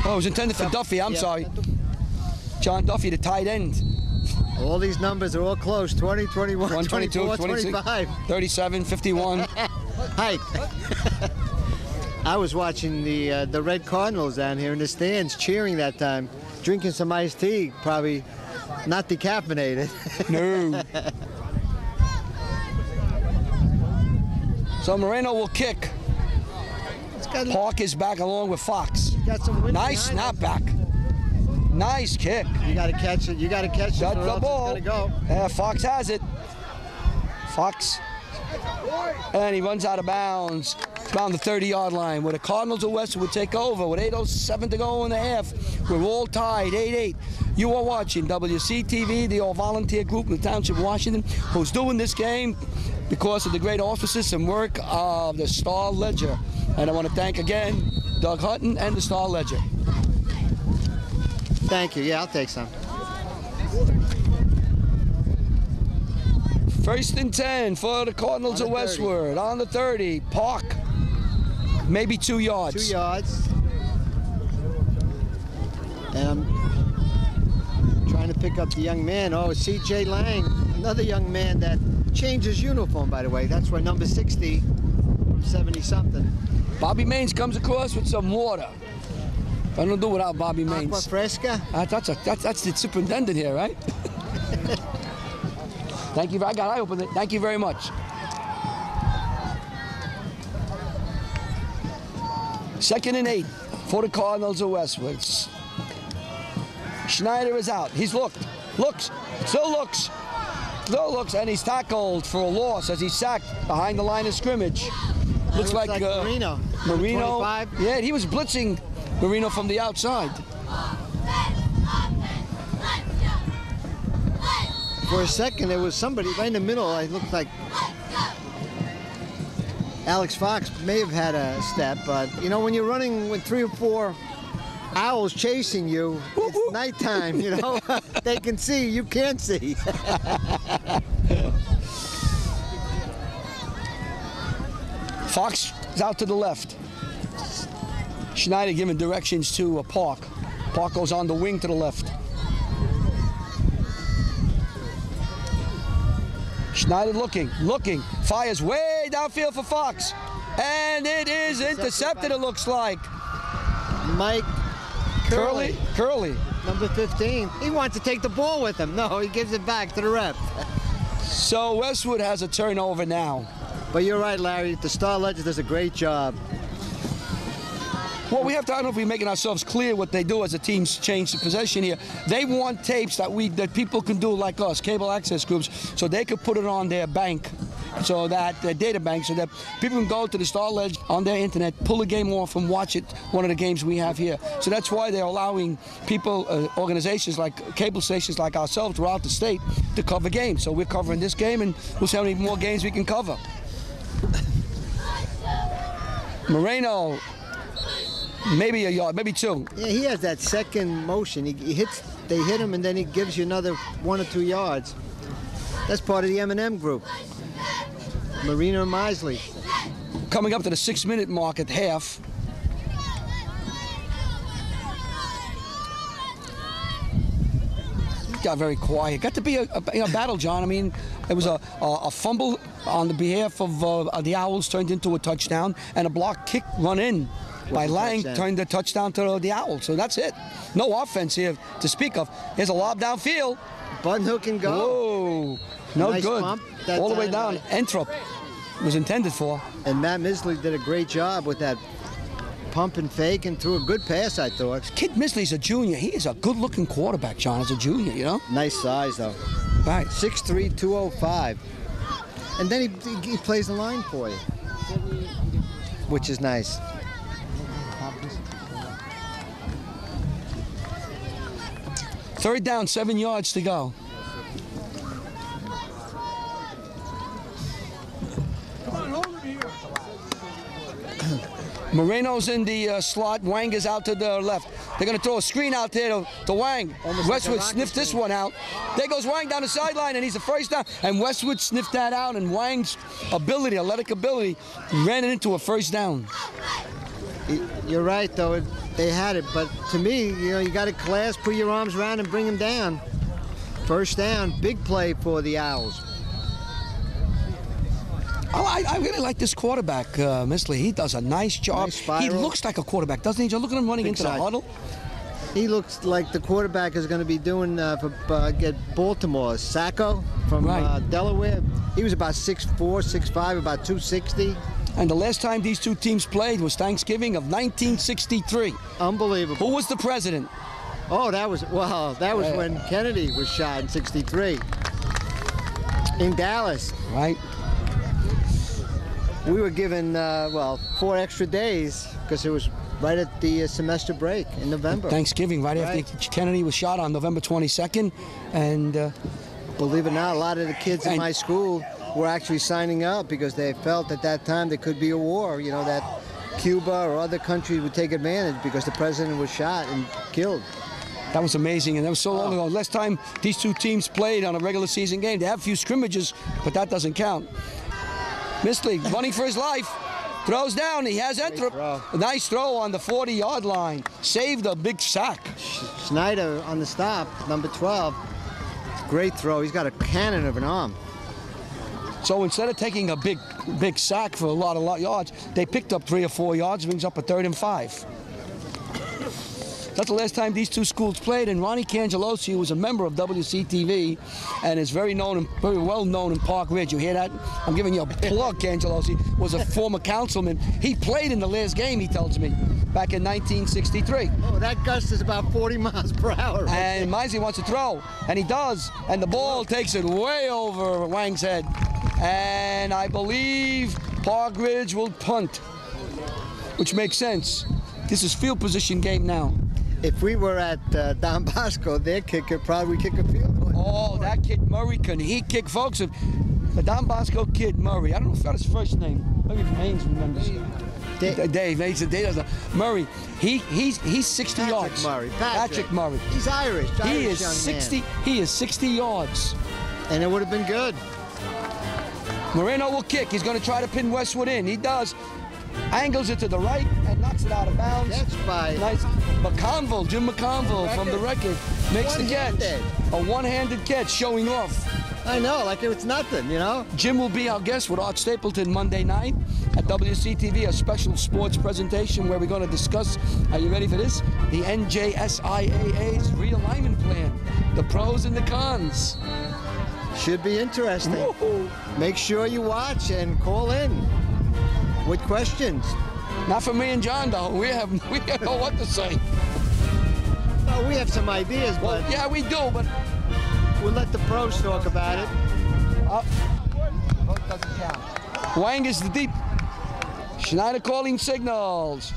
B: Oh, it was intended for Duffy, I'm sorry. John Duffy, the tight end.
C: All these numbers are all close. 20, 21,
B: 122,
C: 24, 25.
B: 37, 51.
C: Hi. I was watching the Red Cardinals down here in the stands cheering that time, drinking some iced tea, probably not decaffeinated.
B: No. So Moreno will kick. Park is back along with Fox.
C: Got some
B: nice snapback. Nice kick.
C: You got to catch it. You got to catch it.
B: Got the ball.
C: Go.
B: Fox has it. Fox And he runs out of bounds around the 30-yard line, where the Cardinals of Westwood would take over with 8:07 to go in the half. We're all tied, 8-8. You are watching WCTV, the all-volunteer group in the Township of Washington, who's doing this game because of the great auspices and work of the Star Ledger. And I want to thank again Doug Hutton and the Star Ledger.
C: Thank you. Yeah, I'll take some.
B: 1st and 10 for the Cardinals of Westwood. On the 30, Park. Maybe 2 yards.
C: 2 yards. And I'm trying to pick up the young man. Oh, C.J. Lang, another young man that changed his uniform, by the way. That's where number 60 from 70-something.
B: Bobby Maines comes across with some water. I don't do without Bobby Maines.
C: Aqua Fresca?
B: That's the superintendent here, right? Thank you. I opened it. Thank you very much. Second and 8 for the Cardinals of Westwood. Schneider is out. He's looks, still looks, and he's tackled for a loss as he's sacked behind the line of scrimmage. Looks like
C: Marino.
B: Marino.
C: 25.
B: Yeah, he was blitzing Marino from the outside.
C: For a second, there was somebody right in the middle. It looked like Alex Fox may have had a step, but you know, when you're running with 3 or 4 owls chasing you, it's nighttime, you know. They can see, you can't see.
B: Fox is out to the left. Schneider giving directions to Park. Park goes on the wing to the left. Schneider looking, fires way downfield for Fox. And it is intercepted, it looks like.
C: Mike Curley.
B: Curley.
C: Number 15. He wants to take the ball with him. No, he gives it back to the ref.
B: So Westwood has a turnover now.
C: But you're right, Larry. The Star Ledger does a great job.
B: Well, we have to, I don't know if we're making ourselves clear what they do as the teams change the possession here. They want tapes that people can do like us, cable access groups, so they could put it on their bank, so that their data bank, so that people can go to the Star Ledger on their internet, pull a game off and watch it, one of the games we have here. So that's why they're allowing people, organizations like cable stations like ourselves throughout the state to cover games. So we're covering this game, and we'll see how many more games we can cover. Moreno. Maybe a yard, maybe 2.
C: Yeah, he has that second motion. They hit him, and then he gives you another 1 or 2 yards. That's part of the M&M group. Marino and Misley.
B: Coming up to the 6-minute mark at half. Got very quiet. Got to be a battle, John. I mean, it was a fumble on the behalf of the Owls turned into a touchdown, and a block kick run in by Lang turned the touchdown to the Owls. So that's it. No offense here to speak of. Here's a lob downfield.
C: Button hook and go.
B: Whoa. No
C: nice
B: good.
C: Bump.
B: All the way down. Entrup was intended for.
C: And Matt Misley did a great job with that pump and fake and threw a good pass, I thought.
B: Kid Misley's a junior. He is a good-looking quarterback, John, as a junior, you know?
C: Nice size, though.
B: Right.
C: 6'3", 205. And then he plays the line for you, which is nice.
B: Third down, 7 yards to go. Moreno's in the slot. Wang is out to the left. They're going to throw a screen out there to Wang. Westwood sniffed this one out. There goes Wang down the sideline, and he's a first down. And Westwood sniffed that out, and Wang's ability, athletic ability, ran it into a first down.
C: You're right, though. They had it, but to me, you know, you got to clasp, put your arms around, and bring him down. First down, big play for the Owls.
B: Oh, I really like this quarterback, Misley. He does a nice job.
C: Nice
B: he looks like a quarterback, doesn't he? Just look at him running into the huddle.
C: He looks like the quarterback is going to be doing get Baltimore. Sacco from Delaware. He was about 6'4", 6'5", about 260.
B: And the last time these two teams played was Thanksgiving of 1963.
C: Unbelievable.
B: Who was the president?
C: Oh, that was when Kennedy was shot in '63 in Dallas.
B: Right.
C: We were given, well, 4 extra days because it was right at the semester break in November.
B: Thanksgiving, right after Kennedy was shot on November 22nd. And
C: believe it or not, a lot of the kids in my school were actually signing up because they felt at that time there could be a war, you know, that Cuba or other countries would take advantage because the president was shot and killed.
B: That was amazing, and that was so long ago. Last time these two teams played on a regular season game. They have a few scrimmages, but that doesn't count. Mistley running for his life. Throws down. He has Enthrop. A nice throw on the 40-yard line. Saved a big sack.
C: Schneider on the stop, number 12. Great throw. He's got a cannon of an arm.
B: So instead of taking a big sack for a lot of yards, they picked up 3 or 4 yards, brings up a 3rd and 5. That's the last time these two schools played, and Ronnie Cangelosi, who was a member of WCTV and is very well known in Park Ridge. You hear that? I'm giving you a plug. Cangelosi was a former councilman. He played in the last game, he tells me, back in 1963.
C: Oh, that gust is about 40 miles per hour. Right?
B: And Meisey wants to throw, and he does, and the ball takes it way over Wang's head. And I believe Park Ridge will punt, which makes sense. This is field position game now.
C: If we were at Don Bosco, their kicker probably kick a field goal.
B: Oh, that kid Murray, can he kick, folks? The Don Bosco kid Murray, I don't know if that's his first name. Maybe Haynes remembers. Dave. Murray, he's 60 yards.
C: Murray.
B: Patrick Murray.
C: He's Irish.
B: He is 60. Man. He is 60 yards.
C: And it would have been good.
B: Moreno will kick. He's going to try to pin Westwood in. He does. Angles it to the right and knocks it out of bounds.
C: Catch by
B: nice. Jim McConville from the record makes the catch. A one-handed catch showing off.
C: I know, like it was nothing, you know?
B: Jim will be our guest with Art Stapleton Monday night at WCTV, a special sports presentation where we're going to discuss, are you ready for this? The NJSIAA's realignment plan, the pros and the cons.
C: Should be interesting. Woo-hoo. Make sure you watch and call in with questions.
B: Not for me and John, though. We don't know what to say.
C: Well, we have some ideas, but...
B: Well, yeah, we do, but...
C: We'll let the pros talk about it.
B: Vote doesn't count. Wang is the deep. Schneider calling signals.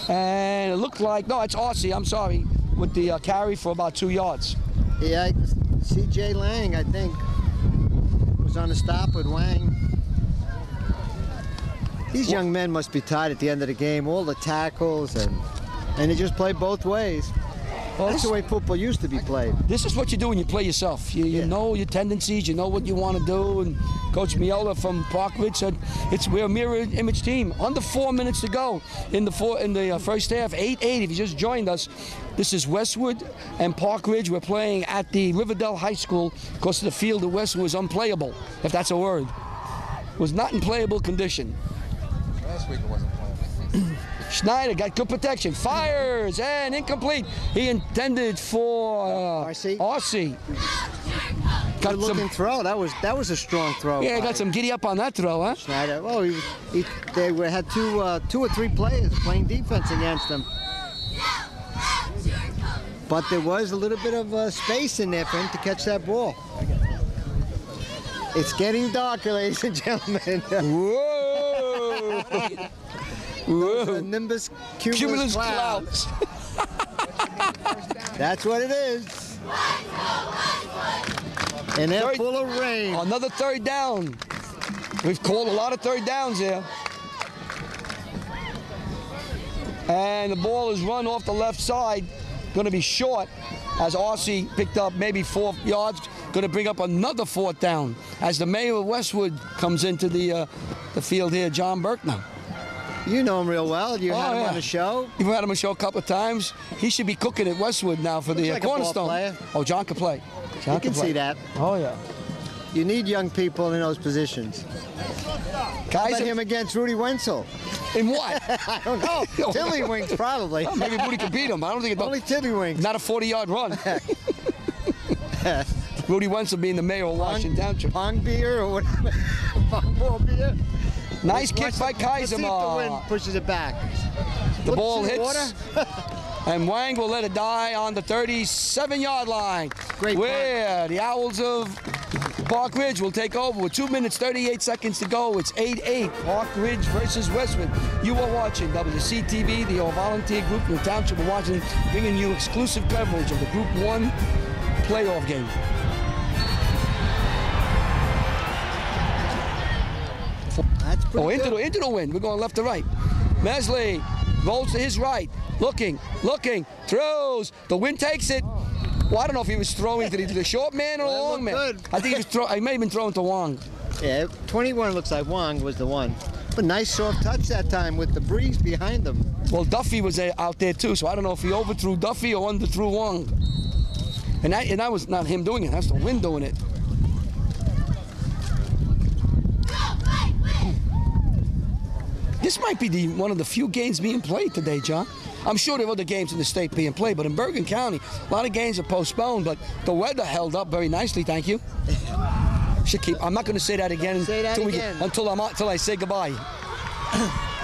B: And it looked like... No, it's Arcee, I'm sorry, with the carry for about 2 yards.
C: Yeah, C.J. Lang, I think, was on the stop with Wang. These young men must be tired at the end of the game. All the tackles, and they just play both ways. Well, that's the way football used to be played.
B: This is what you do when you play yourself. You know your tendencies, you know what you want to do. And Coach Miola from Park Ridge said we're a mirror image team. Under 4 minutes to go in the first half, 8-8. If you just joined us, this is Westwood and Park Ridge. We're playing at the Riverdale High School because the field at Westwood was unplayable, if that's a word. It was not in playable condition.
D: Last week it wasn't playable.
B: Schneider got good protection, fires, and incomplete. He intended for Arcee.
C: Good looking throw. That was a strong throw.
B: Yeah, got some giddy up on that throw, huh?
C: Schneider. Oh, they had two or three players playing defense against him. But there was a little bit of space in there for him to catch that ball. It's getting darker, ladies and gentlemen.
B: Whoa! Whoa.
C: Nimbus cumulus clouds. That's what it is. And they're full of rain.
B: Another third down. We've called a lot of third downs here. And the ball is run off the left side. Going to be short as Arcee picked up maybe 4 yards. Going to bring up another 4th down as the mayor of Westwood comes into the field here, John Berkner.
C: You know him real well. You had him on the show.
B: You've had him on the show a couple of times. He should be cooking at Westwood now for the Cornerstone.
C: Oh,
B: John can play.
C: You can see that.
B: Oh, yeah.
C: You need young people in those positions. Guys, about him against Rudy Wenzel?
B: In what?
C: I don't know. Tiddlywinks, probably.
B: Well, maybe Rudy could beat him. I don't think it's
C: only Tiddlywinks.
B: Not a 40-yard run. Rudy Wenzel being the mayor of Washington Township.
C: Pong beer or whatever. Pong ball beer.
B: Nice kick by Kaiser.
C: The wind pushes it back.
B: The ball hits. And Wang will let it die on the 37-yard line.
C: Great
B: where the Owls of Park Ridge will take over with 2 minutes, 38 seconds to go. It's 8-8, Park Ridge versus Westwood. You are watching WCTV, the all-volunteer group from the Township of Washington, bringing you exclusive coverage of the Group 1 playoff game.
C: That's pretty good.
B: Into the wind. We're going left to right. Mesley rolls to his right. Looking, throws. The wind takes it. Well, I don't know if he was throwing to the short man or the long man.
C: Good.
B: I think he may have been throwing to Wong.
C: Yeah, 21 looks like Wong was the one. But nice soft touch that time with the breeze behind them.
B: Well, Duffy was out there too, so I don't know if he overthrew Duffy or underthrew Wong. And that was not him doing it. That's the wind doing it. This might be one of the few games being played today, John. I'm sure there are other games in the state being played, but in Bergen County, a lot of games are postponed, but the weather held up very nicely, thank you. I'm not going to say that again, until I say goodbye.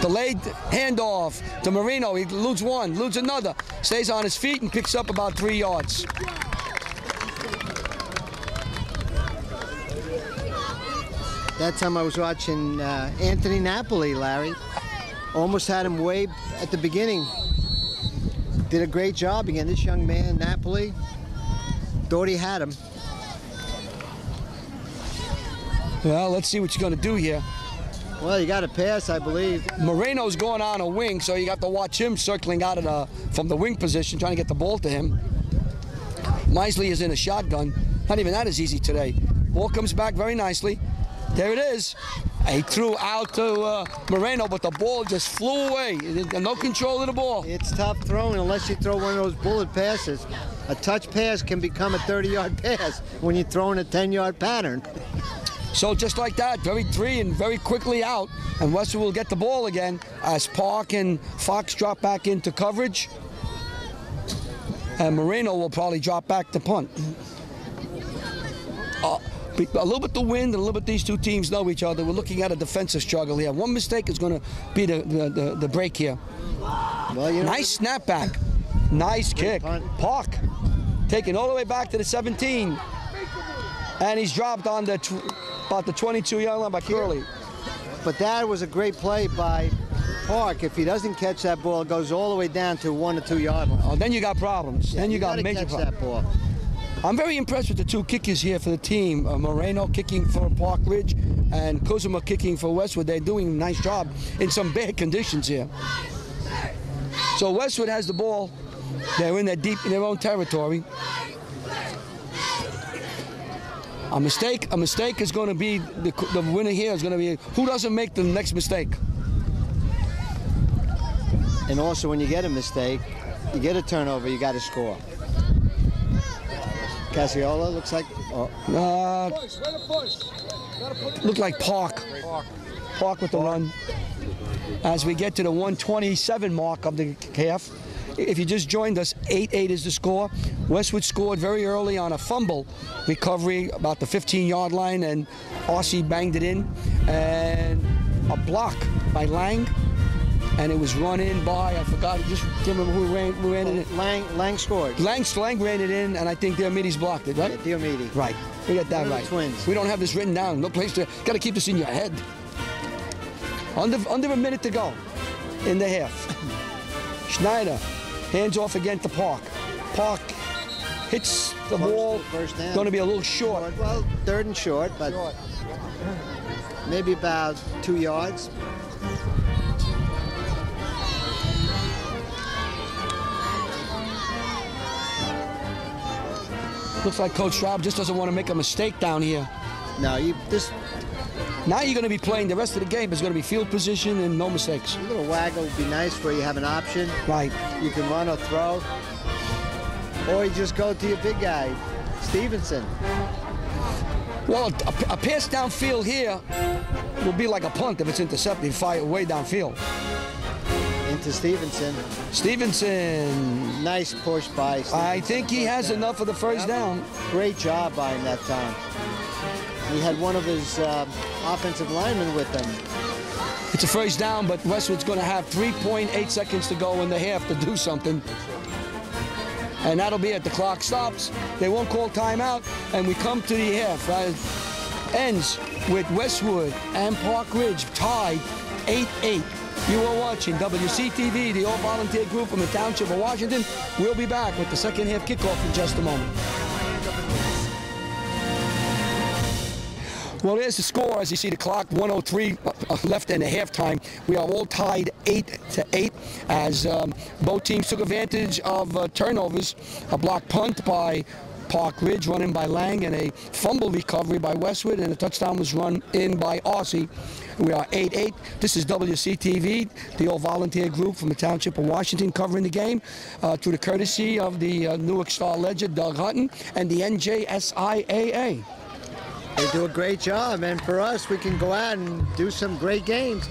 B: Delayed handoff to Marino. He loses one, loses another. Stays on his feet and picks up about 3 yards.
C: That time I was watching Anthony Napoli, Larry. Almost had him way at the beginning. Did a great job again. This young man, Napoli, thought he had him.
B: Well, let's see what you're going to do here.
C: Well, you got to pass, I believe.
B: Moreno's going on a wing, so you got to watch him circling out of from the wing position, trying to get the ball to him. Misley is in a shotgun. Not even that is easy today. Ball comes back very nicely. There it is. He threw out to Moreno, but the ball just flew away. No control of the ball.
C: It's tough throwing unless you throw one of those bullet passes. A touch pass can become a 30-yard pass when you're throwing a 10-yard pattern.
B: So just like that, very free and very quickly out. And Westwood will get the ball again as Park and Fox drop back into coverage. And Moreno will probably drop back to punt. A little bit the wind and a little bit these two teams know each other. We're looking at a defensive struggle here. One mistake is going to be the break here.
C: Well, you know,
B: nice snapback. Nice kick. Park taken all the way back to the 17. And he's dropped on about the 22-yard line by Curley.
C: But that was a great play by Park. If he doesn't catch that ball, it goes all the way down to 1 or 2 yard line.
B: Oh, then you got problems.
C: Yeah,
B: then you got major problems.
C: That ball.
B: I'm very impressed with the two kickers here for the team. Moreno kicking for Park Ridge and Kuzma kicking for Westwood. They're doing a nice job in some bad conditions here. So Westwood has the ball. They're in there deep in their own territory. A mistake is going to be, the winner here is going to be, who doesn't make the next mistake?
C: And also when you get a mistake, you get a turnover, you got to score. Casiola looks like...
B: Look like Park. Park with the run. As we get to the 127 mark of the half. If you just joined us, 8-8 is the score. Westwood scored very early on a fumble recovery about the 15-yard line, and RC banged it in. And a block by Lang. And it was run in by, I forgot, just can't remember who ran it in.
C: Lang scored.
B: Lang ran it in, and I think Diomedes blocked it, right?
C: Yeah, Diomedes.
B: Right. We got that right.
C: Twins.
B: We don't have this written down. No place to. Got to keep this in your head. Under a minute to go in the half. Schneider hands off again to Park. Park hits the ball.
C: First down.
B: Going to be a little short.
C: Well, 3rd and short, but maybe about 2 yards.
B: Looks like Coach Straub just doesn't want to make a mistake down here.
C: No,
B: Now you're going to be playing the rest of the game. It's going to be field position and no mistakes.
C: A little waggle would be nice where you have an option.
B: Right.
C: You can run or throw. Or you just go to your big guy, Stevenson.
B: Well, a pass downfield here will be like a punt if it's intercepted. You fire way downfield.
C: Into Stevenson.
B: Stevenson.
C: Nice push by Stevenson.
B: I think he has enough for the first down.
C: Great job by him that time. He had one of his offensive linemen with him.
B: It's a first down, but Westwood's going to have 3.8 seconds to go in the half to do something. And that'll be it. The clock stops. They won't call timeout, and we come to the half. ends with Westwood and Park Ridge tied 8-8. You are watching WCTV, the all-volunteer group from the Township of Washington. We'll be back with the second half kickoff in just a moment. Well, there's the score. As you see the clock, 1:03 left in the halftime. We are all tied 8-8 as both teams took advantage of turnovers. A block punt by Park Ridge, run in by Lang, and a fumble recovery by Westwood, and a touchdown was run in by Arcee. We are 8-8. This is WCTV, the all-volunteer group from the Township of Washington, covering the game through the courtesy of the Newark Star-Ledger, Doug Hutton, and the NJSIAA.
C: They do a great job, and for us, we can go out and do some great games.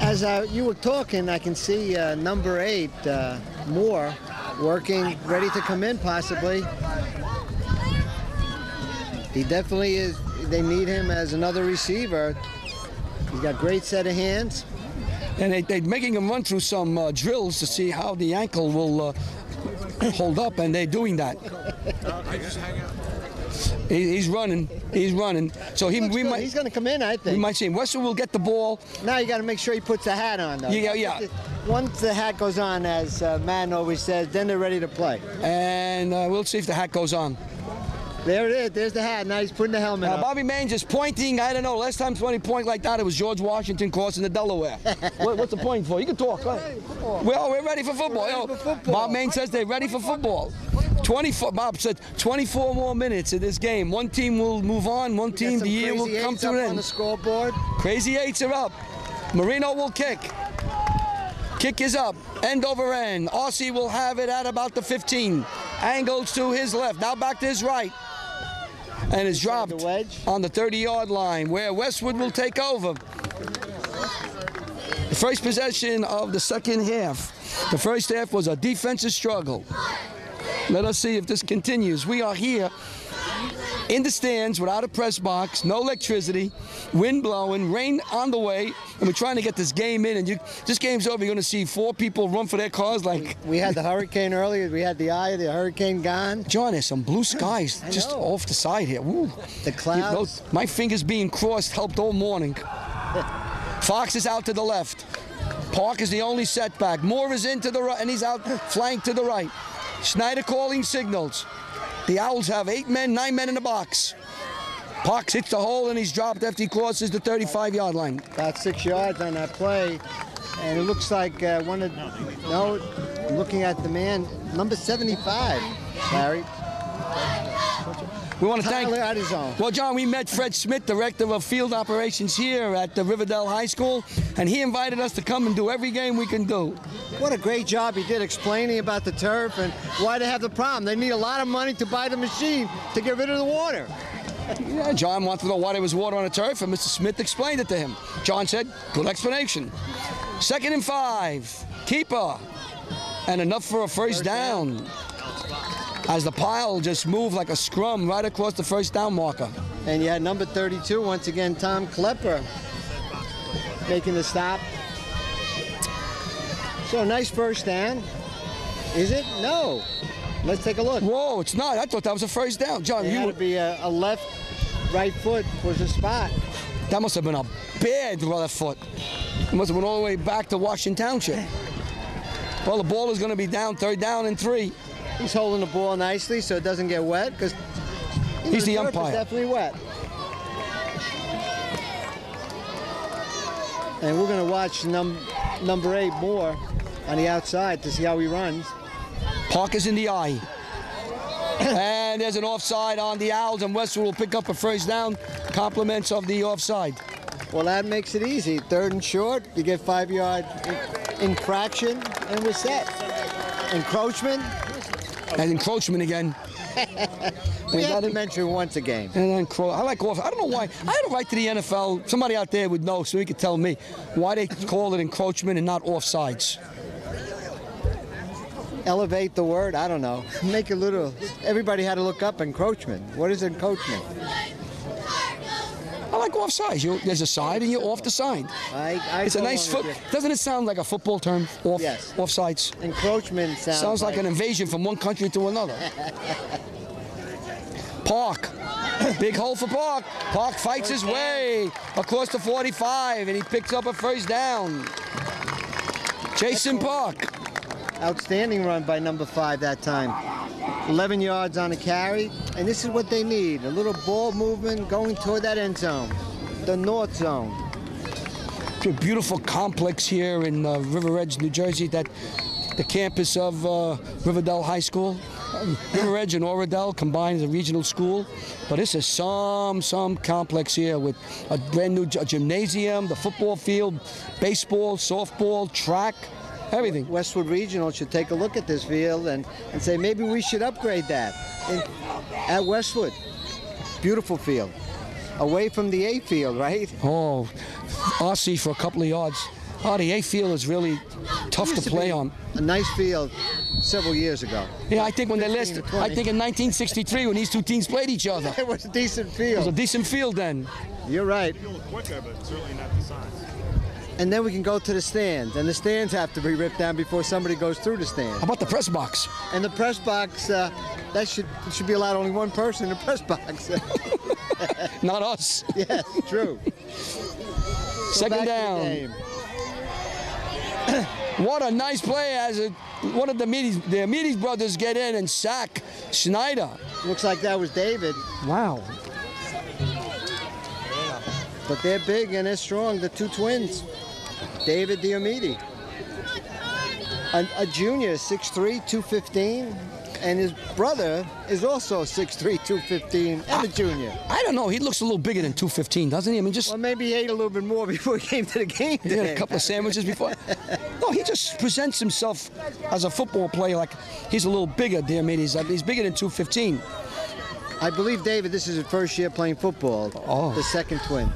C: As you were talking, I can see number 8, Moore, working, ready to come in possibly. He definitely is. They need him as another receiver. He's got a great set of hands.
B: And they're making him run through some drills to see how the ankle will hold up, and they're doing that. He's running. He's running. So he's
C: going to come in, I think.
B: We might see him. Westwood will get the ball.
C: Now you got to make sure he puts the hat on, though.
B: Yeah.
C: Once the hat goes on, as Madden always says, then they're ready to play.
B: And we'll see if the hat goes on.
C: There it is. There's the hat. Now he's putting the helmet on.
B: Bobby Main just pointing. I don't know. Last time somebody pointed like that, it was George Washington crossing the Delaware. What's the point for? You can talk. We're ready for football. Bob Main says they're ready for football. 24. Bob said 24 more minutes of this game. One team will move on. One team, the year will come to an end.
C: On the scoreboard.
B: Crazy 8s are up. Marino will kick. Kick is up. End over end. Arcee will have it at about the 15. Angles to his left. Now back to his right. And is dropped on the 30-yard line, where Westwood will take over. The first possession of the second half. The first half was a defensive struggle. Let us see if this continues. We are here in the stands without a press box, no electricity, wind blowing, rain on the way, and we're trying to get this game in. And this game's over, you're going to see 4 people run for their cars like...
C: We had the hurricane earlier. We had the eye of the hurricane gone.
B: John, there's some blue skies just off the side here. Woo.
C: The clouds.
B: My fingers being crossed helped all morning. Fox is out to the left. Park is the only setback. Moore is into the right, and he's out flanked to the right. Schneider calling signals. The Owls have 9 men in the box. Parks hits the hole, and he's dropped after he crosses the 35-yard line.
C: About 6 yards on that play. And it looks like looking at the man, number 75, Larry.
B: We want to thank...
C: Tyler Adizone.
B: Well, John, we met Fred Smith, director of field operations here at the Riverdale High School, and he invited us to come and do every game we can do.
C: What a great job he did explaining about the turf and why they have the problem. They need a lot of money to buy the machine to get rid of the water.
B: Yeah, John wanted to know why there was water on the turf, and Mr. Smith explained it to him. John said, good explanation. 2nd and 5. Keeper. And enough for a first down. As the pile just moved like a scrum right across the first down marker.
C: And you had number 32, once again, Tom Klepper, making the stop. So, nice first down. Is it? No. Let's take a look.
B: Whoa, it's not. I thought that was a first down. John,
C: it had to be a left, right foot was the spot.
B: That must have been a bad left foot. It must have went all the way back to Washington Township. Well, the ball is going to be down, 3rd down and 3.
C: He's holding the ball nicely so it doesn't get wet, because
B: he's the umpire.
C: It's definitely wet. And we're going to watch number 8 Moore on the outside to see how he runs.
B: Park is in the eye. And there's an offside on the Owls, and Westwood will pick up a first down. Compliments of the offside.
C: Well, that makes it easy. 3rd and short, you get 5-yard infraction, and we're set. Encroachment.
B: And encroachment again.
C: We have to mention once a game.
B: And I like off. I don't know why. I had a right to the NFL. Somebody out there would know, so he could tell me why they call it encroachment and not offsides.
C: Elevate the word. I don't know. Make a little. Everybody had to look up encroachment. What is encroachment?
B: I like offsides. There's a side and you're off the side. It's a nice foot. Doesn't it sound like a football term?
C: Yes.
B: Offsides.
C: Encroachment sounds
B: like an invasion from one country to another. Park. Big hole for Park. Park fights his way across the 45, and he picks up a first down. Jason Park.
C: Outstanding run by number 5 that time. 11 yards on a carry, and this is what they need. A little ball movement going toward that end zone, the north zone.
B: It's a beautiful complex here in River Edge, New Jersey, that the campus of Riverdale High School. River Edge and Oradell combined as a regional school, but this is some complex here with a brand new gymnasium, the football field, baseball, softball, track, everything.
C: Westwood Regional should take a look at this field and say maybe we should upgrade that at Westwood. Beautiful field. Away from the A field, right?
B: Oh, RC for a couple of yards. Oh, the A field is really tough to play on.
C: A nice field several years ago.
B: Yeah, I think when they last, I think in 1963 when these two teams played each other.
C: It was a decent field.
B: It was a decent field then.
C: You're right.
A: A little quicker, but certainly not the size.
C: And then we can go to the stands, and the stands have to be ripped down before somebody goes through the stand.
B: How about the press box?
C: And the press box, that should be allowed only one person in the press box.
B: Not us.
C: Yes, true.
B: Second down. What a nice play as one of the Meades brothers get in and sack Schneider.
C: Looks like that was David.
B: Wow.
C: But they're big and they're strong, the two twins. David Diomede. A junior, 6'3", 215. And his brother is also 6'3", 215, and a junior.
B: I don't know. He looks a little bigger than 215, doesn't he? I mean, just...
C: Well, maybe he ate a little bit more before he came to the game.
B: He had a couple of sandwiches before. No, he just presents himself as a football player like he's a little bigger, Diomedes. He's bigger than 215.
C: I believe, David, this is his first year playing football, the second twin.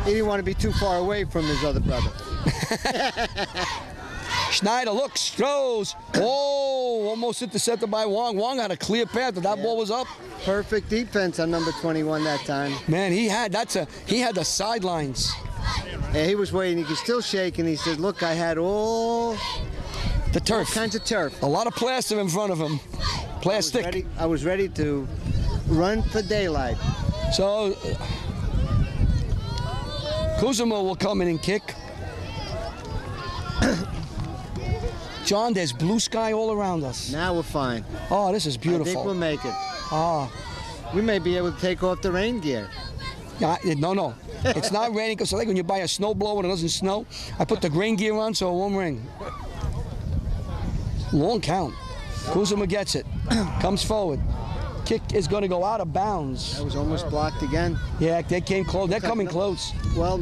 C: He didn't want to be too far away from his other brother.
B: Schneider looks, throws. Oh, almost intercepted by Wong. Wong had a clear path, but that ball was up.
C: Perfect defense on number 21 that time.
B: Man, he had the sidelines.
C: And he was waiting. He could still shake, and he said, "Look, I had all
B: the turf,
C: all kinds of turf,
B: a lot of plaster in front of him, plastic."
C: I was ready to run for daylight.
B: So Kuzma will come in and kick. John, there's blue sky all around us.
C: Now we're fine.
B: Oh, this is beautiful.
C: I think we'll make it.
B: Ah.
C: We may be able to take off the rain gear.
B: No. It's not raining because like when you buy a snow blower and it doesn't snow, I put the rain gear on so it won't rain. Long count. Kuzma gets it. Comes forward. Kick is going to go out of bounds.
C: That was almost blocked again.
B: Yeah, they came close. They're coming close.
C: Well,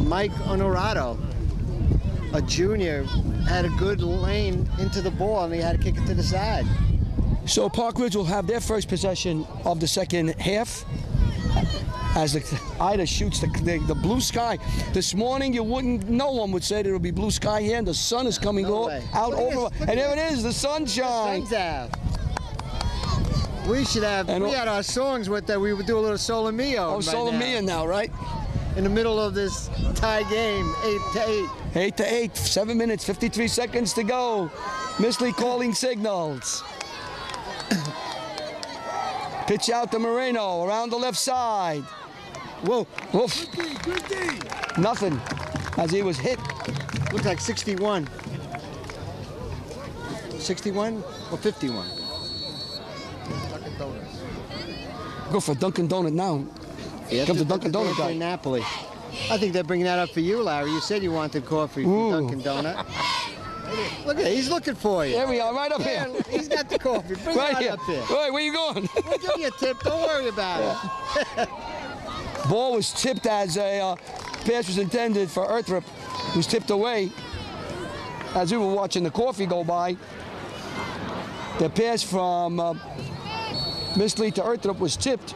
C: Mike Honorato, a junior, had a good lane into the ball, and he had to kick it to the side.
B: So Park Ridge will have their first possession of the second half as the Ida shoots the blue sky. This morning, no one would say there will be blue sky here, and the sun is coming out over. And there it is, the sunshine.
C: The sun's out. We should have, we had our songs with that. We would do a little Solo Mio.
B: Oh, Solo Mio now, right?
C: In the middle of this tie game, 8-8.
B: 8-8, 7 minutes, 53 seconds to go. Mistley calling signals. Pitch out to Moreno around the left side.
C: Whoa.
B: Woof.
A: Good D.
B: Nothing as he was hit.
C: Looks like 61. 61 or 51?
D: Dunkin' Donuts.
B: Go for Dunkin' Donut now.
C: Yeah,
B: Comes the Dunkin' Donut guy.
C: Napoli. I think they're bringing that up for you, Larry. You said you wanted coffee from Dunkin' Donut. Look at it. He's looking for you.
B: There we are, right up here.
C: He's got the coffee. Bring
B: right
C: it
B: here.
C: up here.
B: Wait, where you going?
C: We'll give you a tip. Don't worry about it.
B: Ball was tipped as a pass was intended for Earthrop. It was tipped away as we were watching the coffee go by. The pass from Mistley to Earthrop was tipped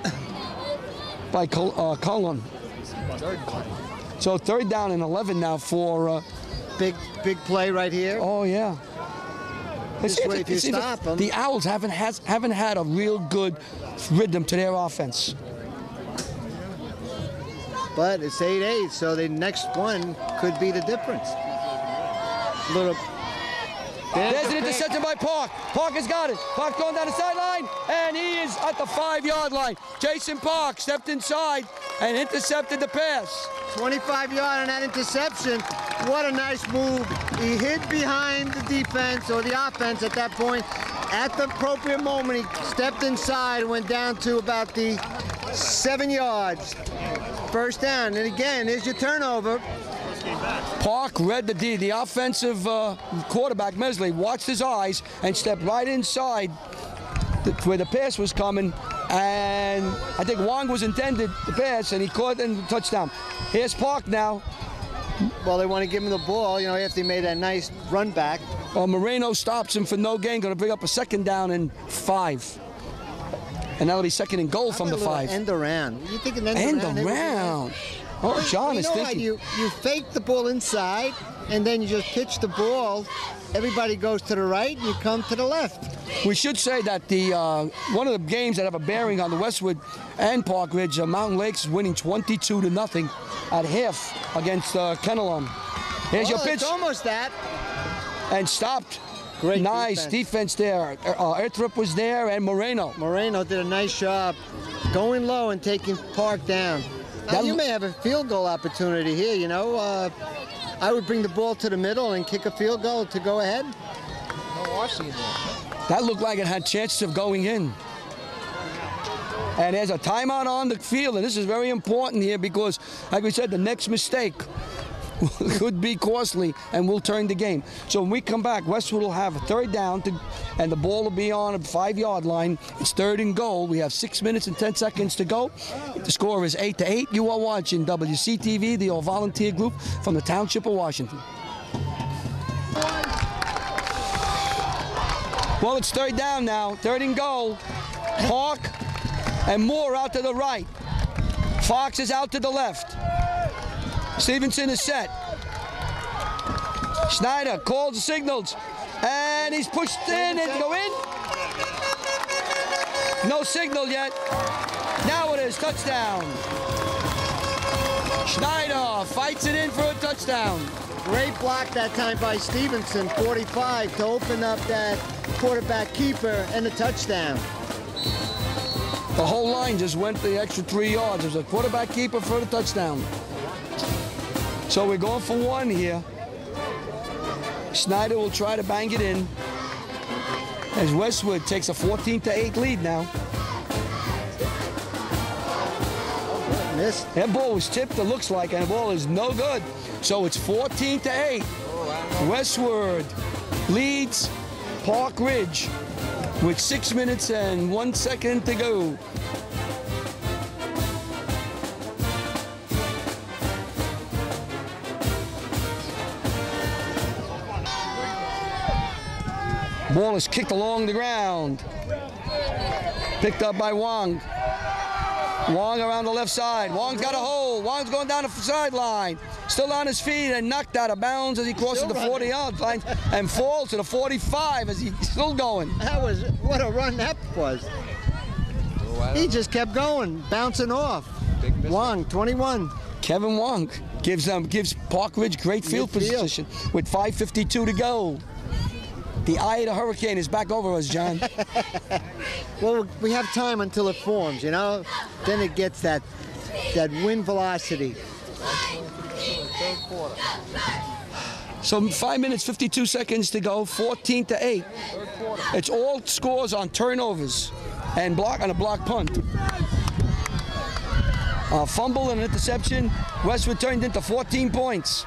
B: by Cullen. So third down and 11 now for...
C: Big play right here.
B: Oh, yeah.
C: This way, if you stop them.
B: The Owls haven't had a real good rhythm to their offense.
C: But it's 8-8, so the next one could be the difference.
B: There's an interception by Park. Park has got it. Park going down the sideline, and he is at the 5-yard line. Jason Park stepped inside and intercepted the pass.
C: 25-yard on that interception. What a nice move. He hid behind the defense or the offense at that point. At the appropriate moment, he stepped inside, went down to about the 7 yards. First down. And again, here's your turnover.
B: Park read the offensive quarterback, Mesley, watched his eyes and stepped right inside where the pass was coming. And I think Wong was intended to pass, and he caught and touchdown. Here's Park now.
C: Well, they want to give him the ball, you know, after he made that nice run back.
B: Moreno stops him for no gain, going to bring up a 2nd down and 5. And that'll be 2nd and goal from the 5.
C: End around. You think an end
B: around? Oh, John is thinking.
C: You fake the ball inside, and then you just pitch the ball. Everybody goes to the right, and you come to the left.
B: We should say that the one of the games that have a bearing on the Westwood and Park Ridge, Mountain Lakes is winning 22-0 at half against Kennelon. Here's your pitch.
C: It's almost that.
B: And stopped.
C: Great
B: nice defense there. Erthrop was there, and Moreno.
C: Moreno did a nice job going low and taking Park down. Now, you may have a field goal opportunity here, you know. I would bring the ball to the middle and kick a field goal to go ahead.
D: No washing there.
B: That looked like it had chances of going in. And there's a timeout on the field, and this is very important here because, like we said, the next mistake could be costly and will turn the game. So when we come back, Westwood will have a 3rd down, and the ball will be on a 5-yard line. It's 3rd and goal. We have 6 minutes and 10 seconds to go. The score is 8-8. You are watching WCTV, the all-volunteer group from the Township of Washington. Well, it's 3rd down now. 3rd and goal. Park and Moore out to the right. Fox is out to the left. Stevenson is set. Schneider calls the signals, and he's pushed in and go in. No signal yet. Now it is touchdown. Schneider fights it in for a touchdown.
C: Great block that time by Stevenson, 45, to open up that quarterback keeper and a touchdown.
B: The whole line just went the extra 3 yards. There's a quarterback keeper for the touchdown. So we're going for 1 here. Schneider will try to bang it in as Westwood takes a 14-8 lead now.
C: Missed.
B: That ball was tipped, it looks like, and the ball is no good. So it's 14-8. Westwood leads Park Ridge with 6 minutes and 1 second to go. Ball is kicked along the ground. Picked up by Wong. Wong around the left side. Wong's got a hole. Wong's going down the sideline. Still on his feet and knocked out of bounds as he crosses the 40-yard line and falls to the 45 as he's still going.
C: What a run that was. He just kept going, bouncing off. Wong, 21.
B: Kevin Wong gives Park Ridge great field position with 5:52 to go. The eye of the hurricane is back over us, John.
C: Well, we have time until it forms, you know? Then it gets that wind velocity.
D: Third quarter.
B: So 5 minutes, 52 seconds to go, 14-8.
D: Third quarter.
B: It's all scores on turnovers and a block punt. A fumble and an interception. Westwood turned into 14 points.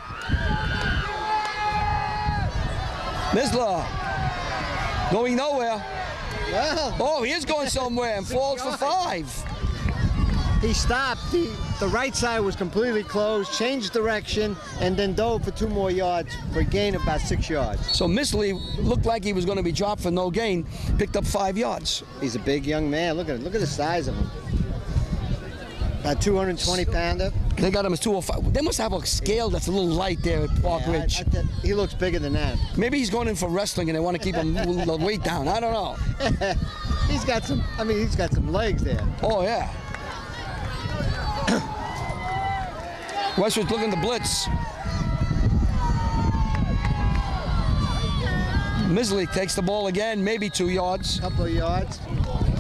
B: Misler going nowhere.
C: Well,
B: Oh, he is going somewhere and falls for 5.
C: he stopped. The right side was completely closed, changed direction, and then dove for 2 more yards for a gain of about 6 yards.
B: So Misley looked like he was going to be dropped for no gain, picked up 5 yards.
C: He's a big young man. Look at the size of him. About 220-pounder.
B: They got him as 205. They must have a scale that's a little light there at Park Ridge.
C: He looks bigger than that.
B: Maybe he's going in for wrestling and they want to keep him the weight down. I don't know.
C: He's got some legs there.
B: Oh, yeah. Westwood's looking to blitz. Misley takes the ball again, maybe 2 yards.
C: Couple of yards.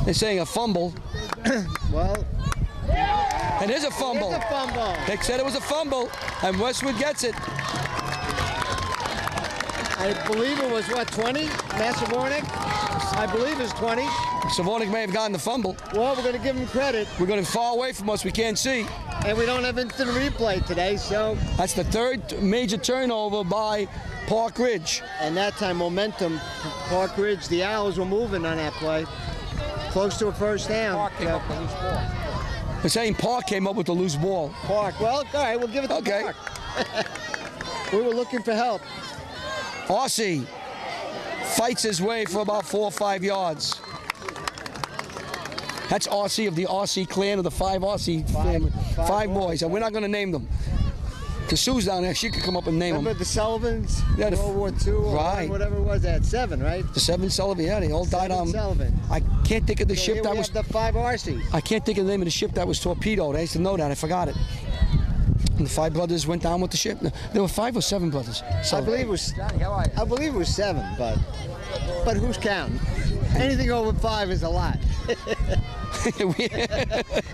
B: They're saying a fumble.
C: Well,
B: And there's a fumble.
C: it's a fumble.
B: They said it was a fumble, and Westwood gets it.
C: I believe it was, what, 20? Masavornik? I believe it's 20.
B: Savornik may have gotten the fumble.
C: Well, we're going to give him credit.
B: We're going to far away from us. We can't see.
C: And we don't have instant replay today, so...
B: That's the 3rd major turnover by Park Ridge.
C: And that time, momentum, Park Ridge, the Owls were moving on that play. Close to a first down.
D: Park came up with loose ball.
B: They're saying Park came up with the loose ball.
C: Park, well, all right, we'll give it to
B: Okay.
C: Park. We were looking for help.
B: Arcee fights his way for about 4 or 5 yards. That's Arcee of the Arcee clan, of the 5 Arcee family. Five boys, and we're not going to name them. Because Sue's down there, she could come up and name
C: Remember
B: them.
C: the Sullivans?
B: Yeah, the-
C: World War II or
B: Right.
C: whatever it was. They had 7, right?
B: The 7 Sullivan, yeah, they all died
C: 7
B: on.
C: Sullivan.
B: I can't think of the
C: So
B: ship
C: here
B: that
C: we
B: was.
C: have the 5 RCs.
B: I can't think of the name of the ship that was torpedoed. I used to know that. I forgot it. And the 5 brothers went down with the ship. There were 5 or 7 brothers.
C: I believe it was.
D: Johnny, how are you?
C: I believe it was 7, but who's counting? Anything over 5 is a lot.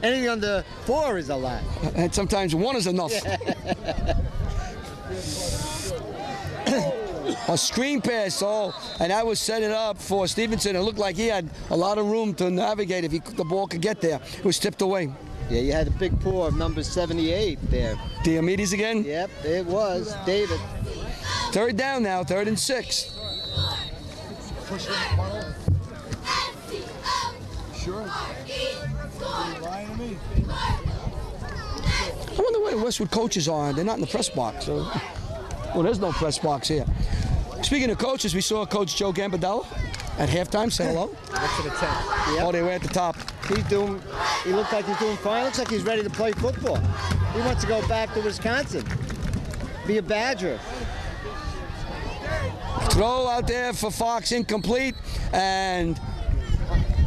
C: Anything under 4 is a lot.
B: And sometimes 1 is enough. A screen pass, and that was set it up for Stevenson. It looked like he had a lot of room to navigate if the ball could get there. It was tipped away.
C: Yeah, you had a big pour of number 78 there.
B: Diomedes again.
C: Yep, it was. David.
B: 3rd down now, 3rd and 6.
D: Push in the funnel. Sure. Are you lying to me?
B: I wonder where the Westwood coaches are. They're not in the press box. So. Well, there's no press box here. Speaking of coaches, we saw Coach Joe Gambardella at halftime. Say hello.
D: What's to the 10?
C: Yep.
B: Oh, they were at the top.
C: He looked like he's doing fine. Looks like he's ready to play football. He wants to go back to Wisconsin. Be a Badger.
B: Throw out there for Fox, incomplete, and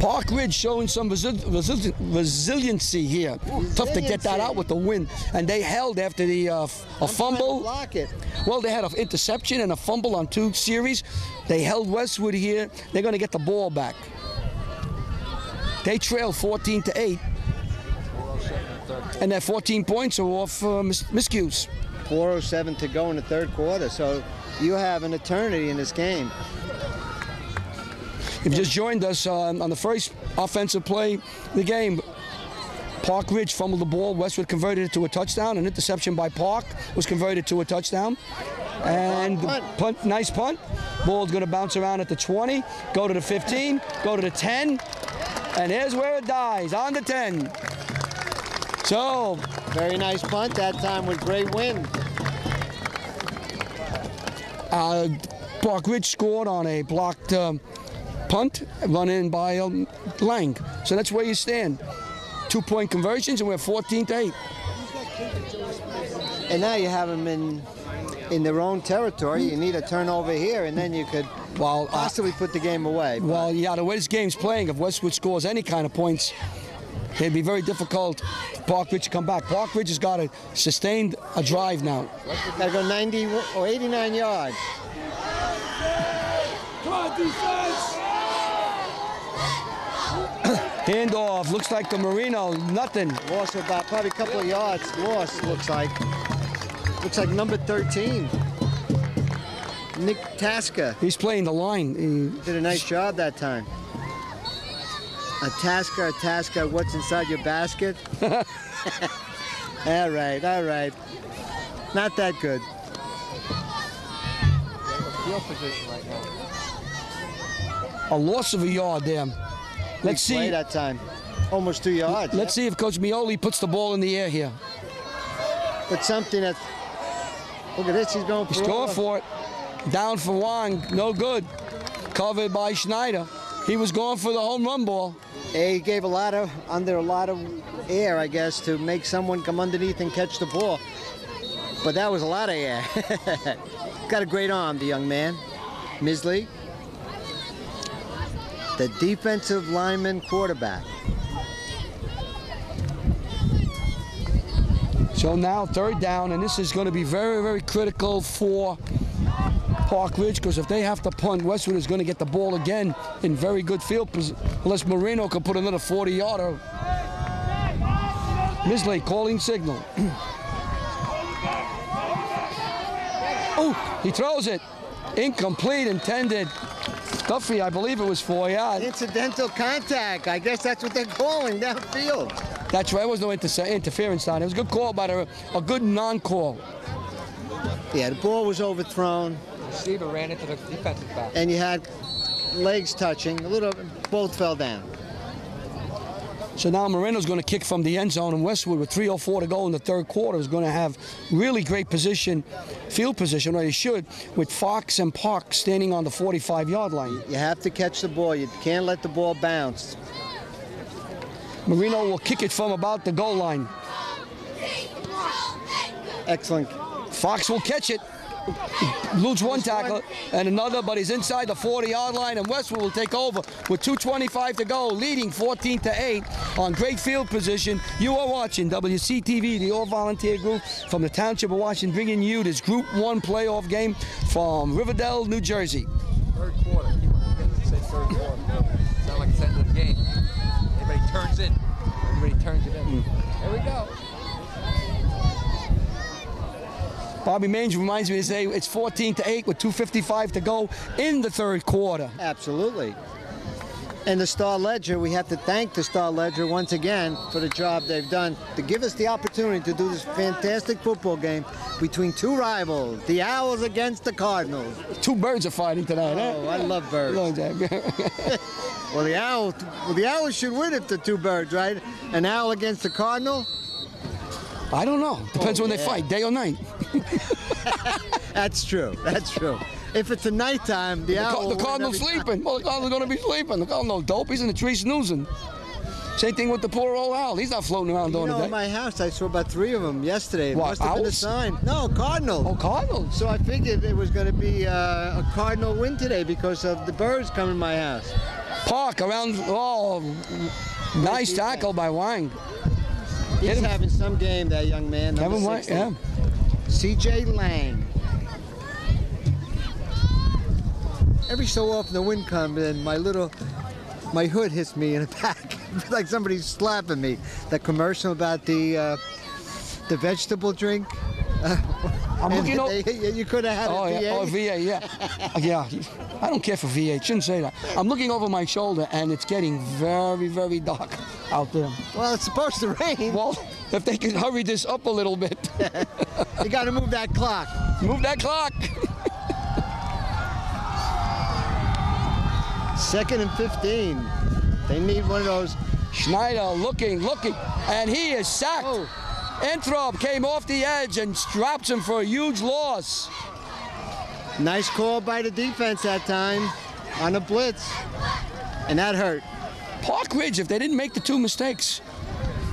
B: Park Ridge showing some resiliency here. Tough to get that out with the wind, and they held after the a fumble.
C: Block it.
B: Well, they had an interception and a fumble on 2 series. They held Westwood here. They're going to get the ball back. They trail 14-8, and that 14 points are off miscues.
C: 4:07 to go in the 3rd quarter. So you have an eternity in this game.
B: If you just joined us on the first offensive play of the game, Park Ridge fumbled the ball. Westwood converted it to a touchdown. An interception by Park was converted to a touchdown. And punt, nice punt. Ball's going to bounce around at the 20, go to the 15, go to the 10, and here's where it dies, on the 10. So,
C: Very nice punt that time with great wind.
B: Park Ridge scored on a blocked punt run in by Lang. So that's where you stand. 2-point conversions, and we're 14-8.
C: And now you have them in their own territory. You need a turnover here, and then you could possibly put the game away.
B: Well, yeah, the way this game's playing, if Westwood scores any kind of points, it'd be very difficult for Park Ridge to come back. Park Ridge has got to sustain a drive now.
C: Got to go 90 or 89 yards.
B: Come on, defense! Handoff, looks like the Marino, nothing.
C: Lost about probably a couple of yards. Lost, looks like. Looks like number 13. Nick Tasca
B: He's playing the line.
C: did a nice job that time. A Tasca, what's inside your basket? All right. Not that good.
D: Field position right now.
B: A loss of a yard there. Let's
C: Big play
B: see.
C: that time. Almost 2 yards.
B: Let's see if Coach Mioli puts the ball in the air here.
C: But something that. Look at this. He's going for
B: He's going for it. Down for Wang, no good. Covered by Schneider. He was going for the home run ball.
C: He gave under a lot of air, I guess, to make someone come underneath and catch the ball. But that was a lot of air. Got a great arm, the young man. Misley, the defensive lineman quarterback.
B: So now 3rd down, and this is going to be very, very critical for Park Ridge, because if they have to punt, Westwood is going to get the ball again in very good field position, unless Marino can put another 40-yarder. Misley calling signal. Oh, he throws it. Incomplete, intended. Duffy, I believe it was 4 yards.
C: Incidental contact. I guess that's what they're calling downfield.
B: That's right. There was no interference on it. It was a good call, but a good non-call.
C: Yeah, the ball was overthrown.
D: The receiver ran into the defensive back.
C: And you had legs touching. Both fell down.
B: So now Moreno's going to kick from the end zone, and Westwood, with 3:04 to go in the third quarter, is going to have really great position, field position, or they should, with Fox and Park standing on the 45-yard line.
C: You have to catch the ball. You can't let the ball bounce.
B: Marino will kick it from about the goal line.
C: Excellent.
B: Fox will catch it. Lose one tackle and another, but he's inside the 40-yard line, and Westwood will take over with 2:25 to go, leading 14-8 on great field position. You are watching WCTV, the all-volunteer group from the Township of Washington, bringing you this Group 1 playoff game from Riverdale, New Jersey.
D: Third quarter. Keep on forgetting to say third quarter. Sound like it's the end of the game. Everybody turns in. Everybody turns it in. There we go.
B: Bobby Mange reminds me to say it's 14-8 with 2:55 to go in the third quarter.
C: Absolutely. And the Star Ledger, we have to thank the Star Ledger once again for the job they've done to give us the opportunity to do this fantastic football game between two rivals, the Owls against the Cardinals.
B: Two birds are fighting tonight,
C: Oh,
B: huh?
C: I love birds. Well, the Owls should win if the two birds, right? An owl against the Cardinal?
B: I don't know. Depends when they fight, day or night.
C: That's true. That's true. If it's a nighttime, the owl.
B: The Cardinal's sleeping. Well, the Cardinal's going to be sleeping. The Cardinal dope. He's in the tree snoozing. Same thing with the poor old owl. He's not floating around during the day.
C: In my house, I saw about 3 of them yesterday. It
B: What,
C: must have been a
B: owls?
C: sign. No, Cardinals.
B: Oh, Cardinals.
C: So I figured it was going to be a Cardinal win today because of the birds coming to my house.
B: Park around. Oh, nice tackle by Wang.
C: He's having some game, that young man.
B: Kevin
C: Number
B: Wang,
C: 60.
B: yeah.
C: C.J. Lang. Every so often the wind comes and my hood hits me in the back. It's like somebody's slapping me. That commercial about the vegetable drink.
B: I'm looking over.
C: You could have had a VA.
B: Oh, VA, yeah. Yeah, I don't care for VA. Shouldn't say that. I'm looking over my shoulder, and it's getting very, very dark out there.
C: Well, it's supposed to rain.
B: Well, if they could hurry this up a little bit.
C: You got to move that clock.
B: Move that clock.
C: 2nd and 15. They need one of those.
B: Schneider looking, and he is sacked.
C: Oh.
B: Enthrop came off the edge and drops him for a huge loss.
C: Nice call by the defense that time on a blitz. And that hurt.
B: Park Ridge, if they didn't make the 2 mistakes,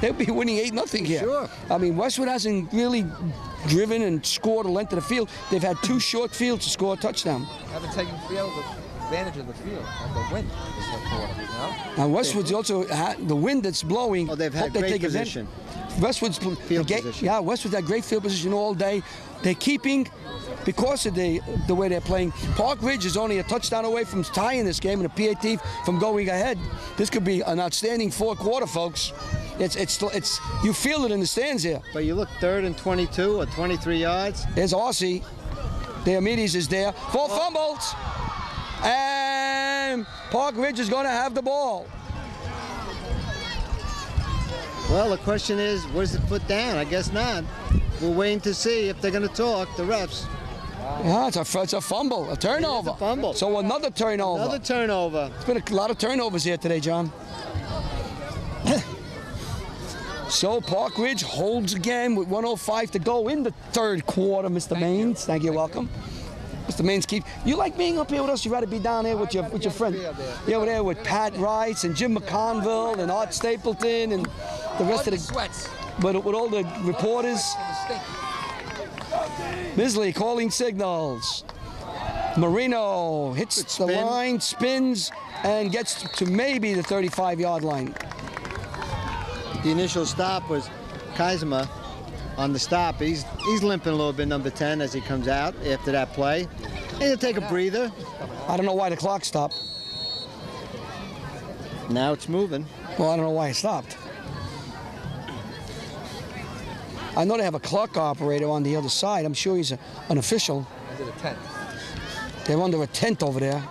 B: they'd be winning 8-0 here.
C: Sure.
B: I mean, Westwood hasn't really driven and scored the length of the field. They've had 2 short fields to score a touchdown.
D: Haven't taken advantage of the field, of the wind this whole quarter, you know?
B: Now Westwood's also the wind that's blowing.
C: Oh, they've had
B: hope they
C: great
B: take advantage.
C: position.
B: Westwood's
C: Field position.
B: Yeah, Westwood's had great field position all day. They're keeping, because of the way they're playing. Park Ridge is only a touchdown away from tying this game and a PAT from going ahead. This could be an outstanding 4th quarter, folks. It's you feel it in the stands here.
C: But you look 3rd and 22 or 23 yards.
B: There's Aussie. Diomedes is there. 4 fumbles. And Park Ridge is going to have the ball.
C: Well, the question is, was it put down? I guess not. We're waiting to see if they're going to talk, the refs.
B: Yeah, it's a fumble, a turnover.
C: It's a fumble.
B: So another turnover.
C: Another turnover.
B: It's been a lot of turnovers here today, John. So Park Ridge holds again with 1:05 to go in the third quarter, Mr. Maines. Thank you, welcome. Mr. Maines, you like being up here with us? You rather be down there with your friend? Yeah, over there with Pat Rice and Jim McConville and Art Stapleton and the rest of the
D: sweats.
B: But with all the reporters. Misley calling signals. Marino hits the line, spins, and gets to maybe the 35-yard line.
C: The initial stop was Kaizema on the stop. He's limping a little bit, number 10, as he comes out after that play. He'll take a breather.
B: I don't know why the clock stopped.
C: Now it's moving.
B: Well, I don't know why it stopped. I know they have a clock operator on the other side. I'm sure he's an official.
D: Under the tent.
B: They're under a tent over there.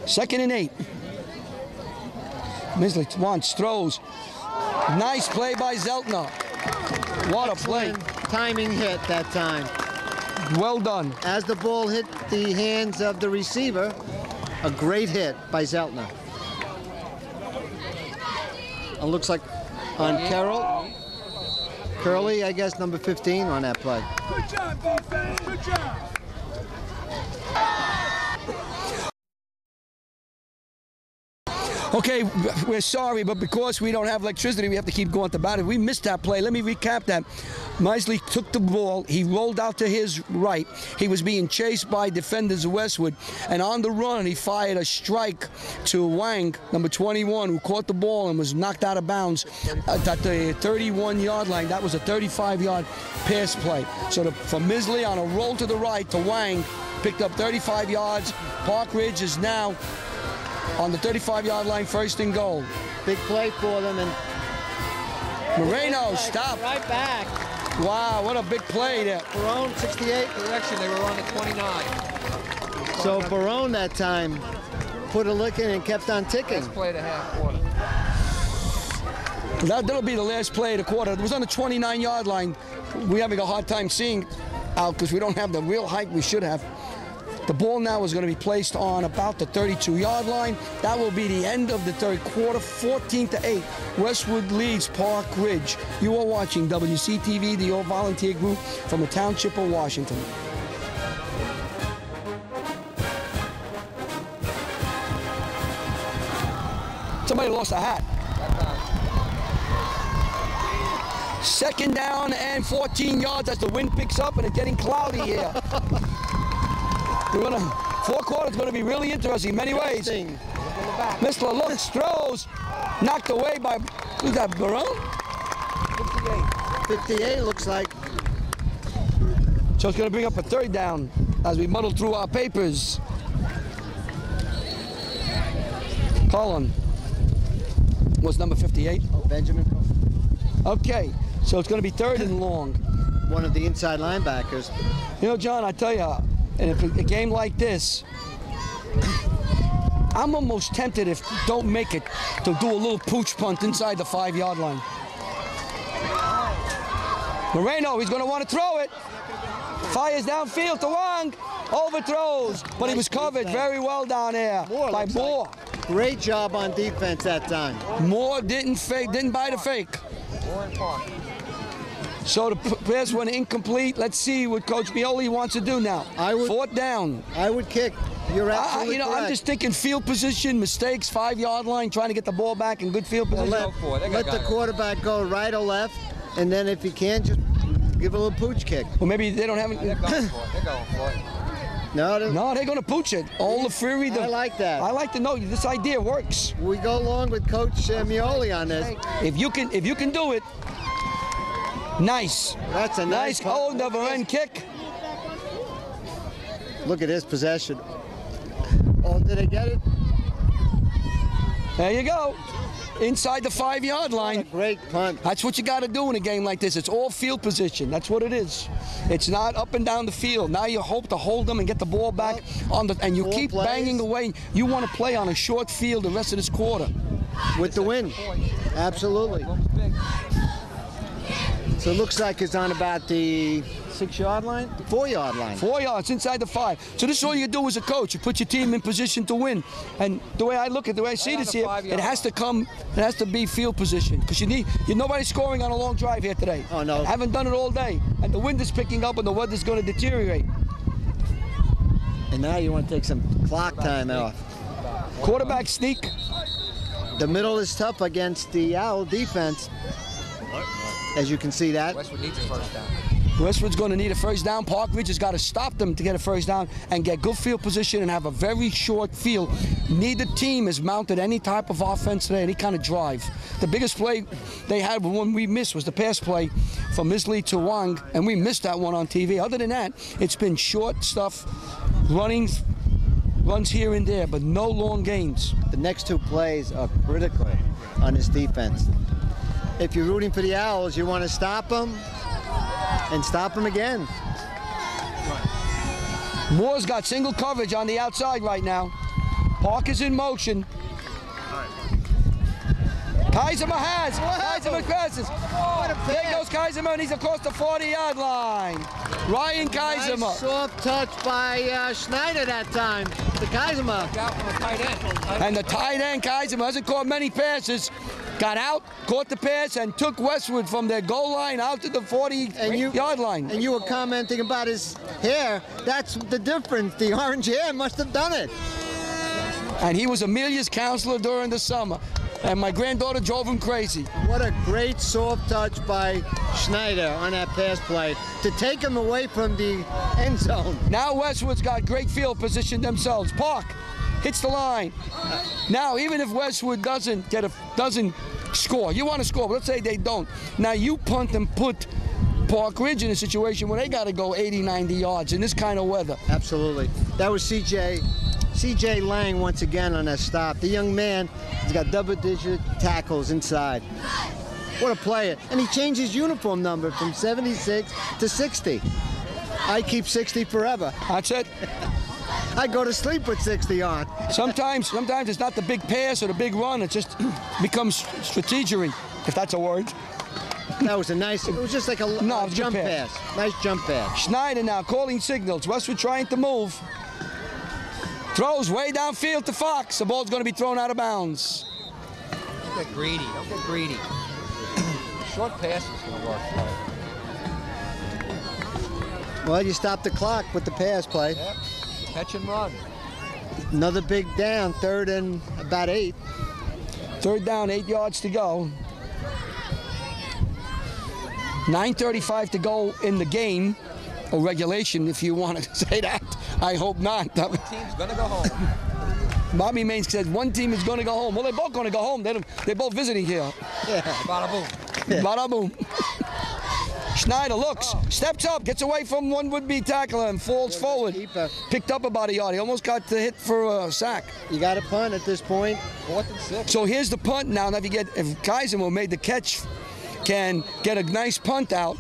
B: 2nd and 8. Misley wants, throws. Nice play by Zeltner. What a play.
C: Timing hit that time.
B: Well done.
C: As the ball hit the hands of the receiver, a great hit by Zeltner. It looks like on Carroll. Curley, I guess, number 15 on that play.
E: Good job, defense. Good job.
B: Okay, we're sorry, but because we don't have electricity, we have to keep going to bat. We missed that play. Let me recap that. Misley took the ball. He rolled out to his right. He was being chased by defenders of Westwood. And on the run, he fired a strike to Wang, number 21, who caught the ball and was knocked out of bounds at the 31-yard line. That was a 35-yard pass play. So from Misley on a roll to the right to Wang, picked up 35 yards. Park Ridge is now on the 35-yard line, 1st and goal.
C: Big play for them, and
B: Moreno stopped.
C: Right back.
B: Wow, what a big play there.
C: Barone, 68.
D: Correction, they were on the 29.
C: So Barone that time put a lick in and kept on ticking.
D: Let's play the half quarter.
B: That'll be the last play of the quarter. It was on the 29-yard line. We're having a hard time seeing out because we don't have the real height we should have. The ball now is going to be placed on about the 32-yard line. That will be the end of the third quarter, 14-8. Westwood leads Park Ridge. You are watching WCTV, the all-volunteer group from the Township of Washington. Somebody lost a hat. 2nd down and 14 yards as the wind picks up and it's getting cloudy here. Fourth quarter is going to be really interesting in many ways. Mistler looks, throws, knocked away by, who's that, Barone?
C: 58 looks like.
B: So it's going to bring up a 3rd down as we muddle through our papers. Colin was number 58.
C: Oh, Benjamin.
B: Okay, so it's going to be 3rd and long.
C: One of the inside linebackers.
B: You know, John, I tell you, in a game like this, I'm almost tempted, if don't make it, to do a little pooch punt inside the 5-yard line. Moreno, he's going to want to throw it. Fires downfield to Wang. Overthrows, but he was covered very well down there by Moore.
C: Great job on defense that time.
B: Moore didn't buy the fake. So the pass went incomplete. Let's see what Coach Mioli wants to do now. 4th down.
C: I would kick. You're absolutely correct.
B: I'm just thinking field position, mistakes, 5-yard line, trying to get the ball back in good field position.
C: Let the quarterback go right or left, and then if you can, just give a little pooch kick.
B: Well, maybe they don't have it.
D: They're going for it.
C: No,
B: they're going to pooch it. All the fury.
C: I like that.
B: I like to know this idea works.
C: We go along with Coach Mioli on this.
B: If you can do it. Nice.
C: That's a nice
B: old never-end kick.
C: Look at his possession. Oh, did they get it?
B: There you go. Inside the 5-yard line.
C: What a great punt.
B: That's what you got to do in a game like this. It's all field position. That's what it is. It's not up and down the field. Now you hope to hold them and get the ball back and you keep banging away. You want to play on a short field the rest of this quarter.
C: With the win. Absolutely. So it looks like it's on about the 6-yard line? 4-yard line.
B: 4 yards inside the 5. So this is all you do as a coach. You put your team in position to win. And the way I look at the way I see this here, it has to be field position. Because nobody's scoring on a long drive here today.
C: Oh, no.
B: I haven't done it all day. And the wind is picking up and the weather's going to deteriorate.
C: And now you want to take some clock time off.
B: Quarterback sneak.
C: The middle is tough against the Owl defense. As you can see that.
D: Westwood needs a 1st down.
B: Westwood's going to need a first down. Park Ridge has got to stop them to get a first down and get good field position and have a very short field. Neither team has mounted any type of offense today, any kind of drive. The biggest play they had, when we missed, was the pass play from Misley to Wang, and we missed that one on TV. Other than that, it's been short stuff, runs here and there, but no long gains.
C: The next two plays are critical on this defense. If you're rooting for the Owls, you want to stop them and stop them again.
B: Moore's got single coverage on the outside right now. Park is in motion. Kaiserman has. Kaiserman passes. There goes Kaiserman, and he's across the 40-yard line. Ryan Kaiserman.
C: Nice soft touch by Schneider that time. The Kaiserman.
B: And the tight end Kaiserman hasn't caught many passes. Got out, caught the pass, and took Westwood from their goal line out to the 40-yard line.
C: And you were commenting about his hair. That's the difference. The orange hair must have done it.
B: And he was Amelia's counselor during the summer. And my granddaughter drove him crazy.
C: What a great soft touch by Schneider on that pass play to take him away from the end zone.
B: Now Westwood's got great field position themselves. Park hits the line. Now, even if Westwood doesn't score, you want to score, but let's say they don't. Now you punt and put Park Ridge in a situation where they got to go 80, 90 yards in this kind of weather.
C: Absolutely. That was C.J. Lang once again on that stop. The young man has got double-digit tackles inside. What a player. And he changed his uniform number from 76 to 60. I keep 60 forever.
B: That's it.
C: I go to sleep with 60 on.
B: Sometimes it's not the big pass or the big run. It just becomes strategery, if that's a word.
C: That was a nice, it was just like a jump pass. Nice jump pass.
B: Schneider now calling signals. Westwood trying to move. Throws way downfield to Fox. The ball's going to be thrown out of bounds.
D: Don't get greedy. Don't get greedy. Short pass is going to work for you.
C: Well, you stop the clock with the pass play.
D: Yep. Catch and run.
C: Another big down, 3rd and about 8.
B: 3rd down, 8 yards to go. 9:35 to go in the game, or regulation, if you want to say that. I hope not.
D: One team's going to go home.
B: Bobby Maines said one team is going to go home. Well, they're both going to go home. They're both visiting here.
C: Yeah.
D: Bada boom.
B: Bada boom. Schneider looks, steps up, gets away from one would-be tackler and falls forward. Picked up about a yard. He almost got the hit for a sack.
C: You got a punt at this point.
D: 4th and 6.
B: So here's the punt now. Now if Kaiserman made the catch, can get a nice punt out,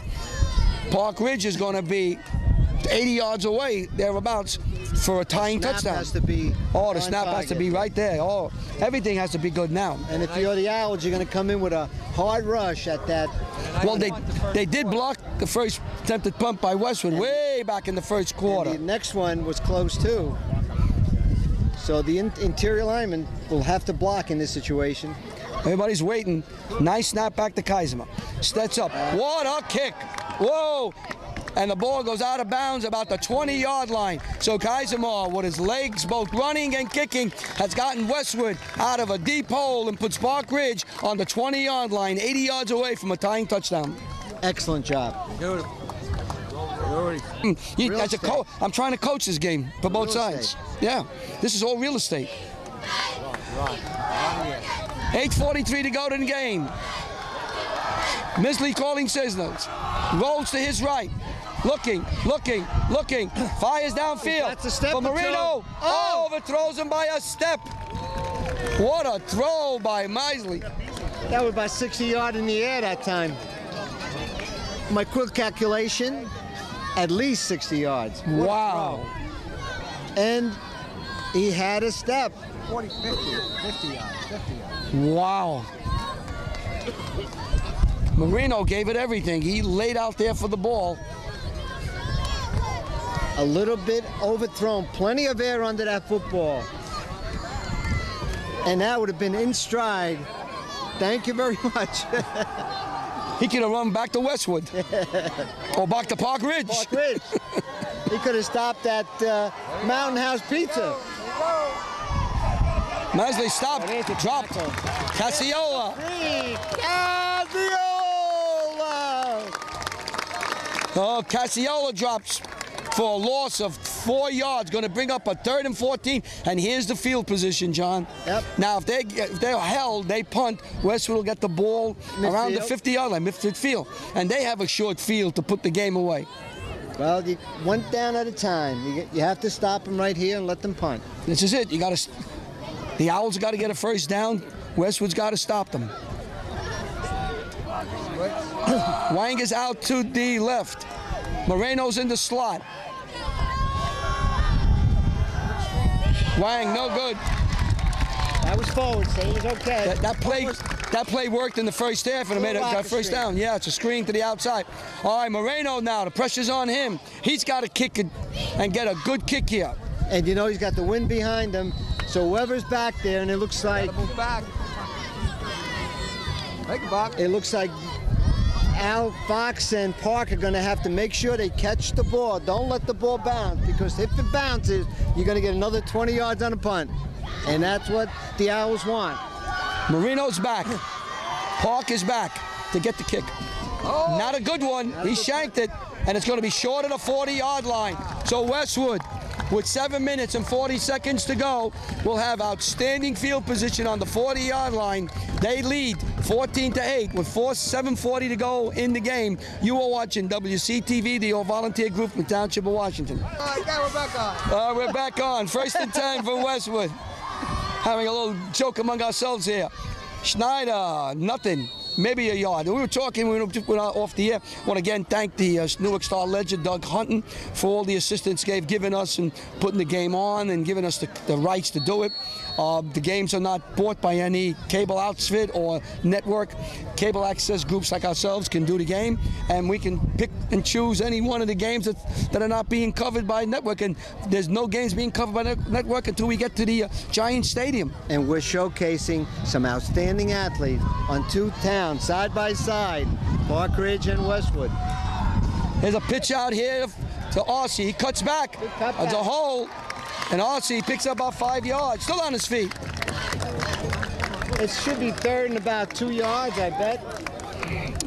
B: Park Ridge is going to be 80 yards away, thereabouts, for a tying touchdown.
C: Has to be
B: the snap has to be right there. Oh, everything has to be good now.
C: And if you're the Owls, you're going to come in with a hard rush at that.
B: Well, they did block the first attempted punt by Westwood way back in the first quarter.
C: And the next one was close too. So the interior lineman will have to block in this situation.
B: Everybody's waiting. Nice snap back to Kaiserman. Steps up. What a kick. Whoa. And the ball goes out of bounds about the 20-yard line. So Kaiserman, with his legs both running and kicking, has gotten Westwood out of a deep hole and puts Park Ridge on the 20-yard line, 80 yards away from a tying touchdown.
C: Excellent job.
B: As a coach, I'm trying to coach this game for both sides. Yeah, this is all real estate. 8:43 to go in the game. Misley calling signals. Rolls to his right. Looking. Fires downfield.
C: That's a step
B: for Marino. Overthrows him by a step. What a throw by Misley.
C: That was about 60 yards in the air that time. My quick calculation, at least 60 yards.
B: Wow.
C: And he had a step.
D: 40, 50 yards.
B: Wow. Marino gave it everything. He laid out there for the ball.
C: A little bit overthrown. Plenty of air under that football. And that would have been in stride. Thank you very much.
B: He could have run back to Westwood. Or back to Park Ridge.
C: Park Ridge. He could have stopped at Mountain House Pizza.
B: Misley stopped, dropped. Cassiola.
C: Cassiola!
B: Oh, Cassiola drops for a loss of 4 yards. Going to bring up a 3rd and 14. And here's the field position, John.
C: Yep.
B: Now, if they're held, they punt. Westwood will get the ball around the 50-yard line, midfield. And they have a short field to put the game away.
C: Well, one down at a time. You have to stop them right here and let them punt.
B: This is it. The Owls got to get a first down. Westwood's got to stop them. Wang is out to the left. Moreno's in the slot. Wang, no good.
C: That was forward, so it was okay.
B: That play worked in the first half and it made a first down. Yeah, it's a screen to the outside. All right, Moreno now. The pressure's on him. He's got to kick it and get a good kick here.
C: And you know he's got the wind behind him, so whoever's back there, and it looks like
D: Move back. Make it back.
C: it looks like Al, Fox, and Park are going to have to make sure they catch the ball. Don't let the ball bounce, because if it bounces, you're going to get another 20 yards on a punt. And that's what the Owls want.
B: Moreno's back. Park is back to get the kick.
D: Oh.
B: Not a good one. He shanked it, and it's going to be short of the 40-yard line. So Westwood, with 7 minutes and 40 seconds to go, will have outstanding field position on the 40-yard line. They lead 14-8 with 7:40 to go in the game. You are watching WCTV, the all-volunteer group from the Township of Washington.
D: All right, we're back on.
B: We're back on. 1st and 10 for Westwood. Having a little joke among ourselves here. Schneider, nothing. Maybe a yard. We were talking, we went off the air. I want to again thank the Newark Star legend, Doug Hunton, for all the assistance they've given us and putting the game on and giving us the rights to do it. The games are not bought by any cable outfit or network. Cable access groups like ourselves can do the game, and we can pick and choose any one of the games that are not being covered by network. And there's no games being covered by network until we get to the Giant Stadium.
C: And we're showcasing some outstanding athletes on two towns, side by side, Park Ridge and Westwood.
B: There's a pitch out here to Arce. He cuts back. There's a hole. And Arce picks up about 5 yards. Still on his feet.
C: It should be 3rd and about 2 yards, I bet.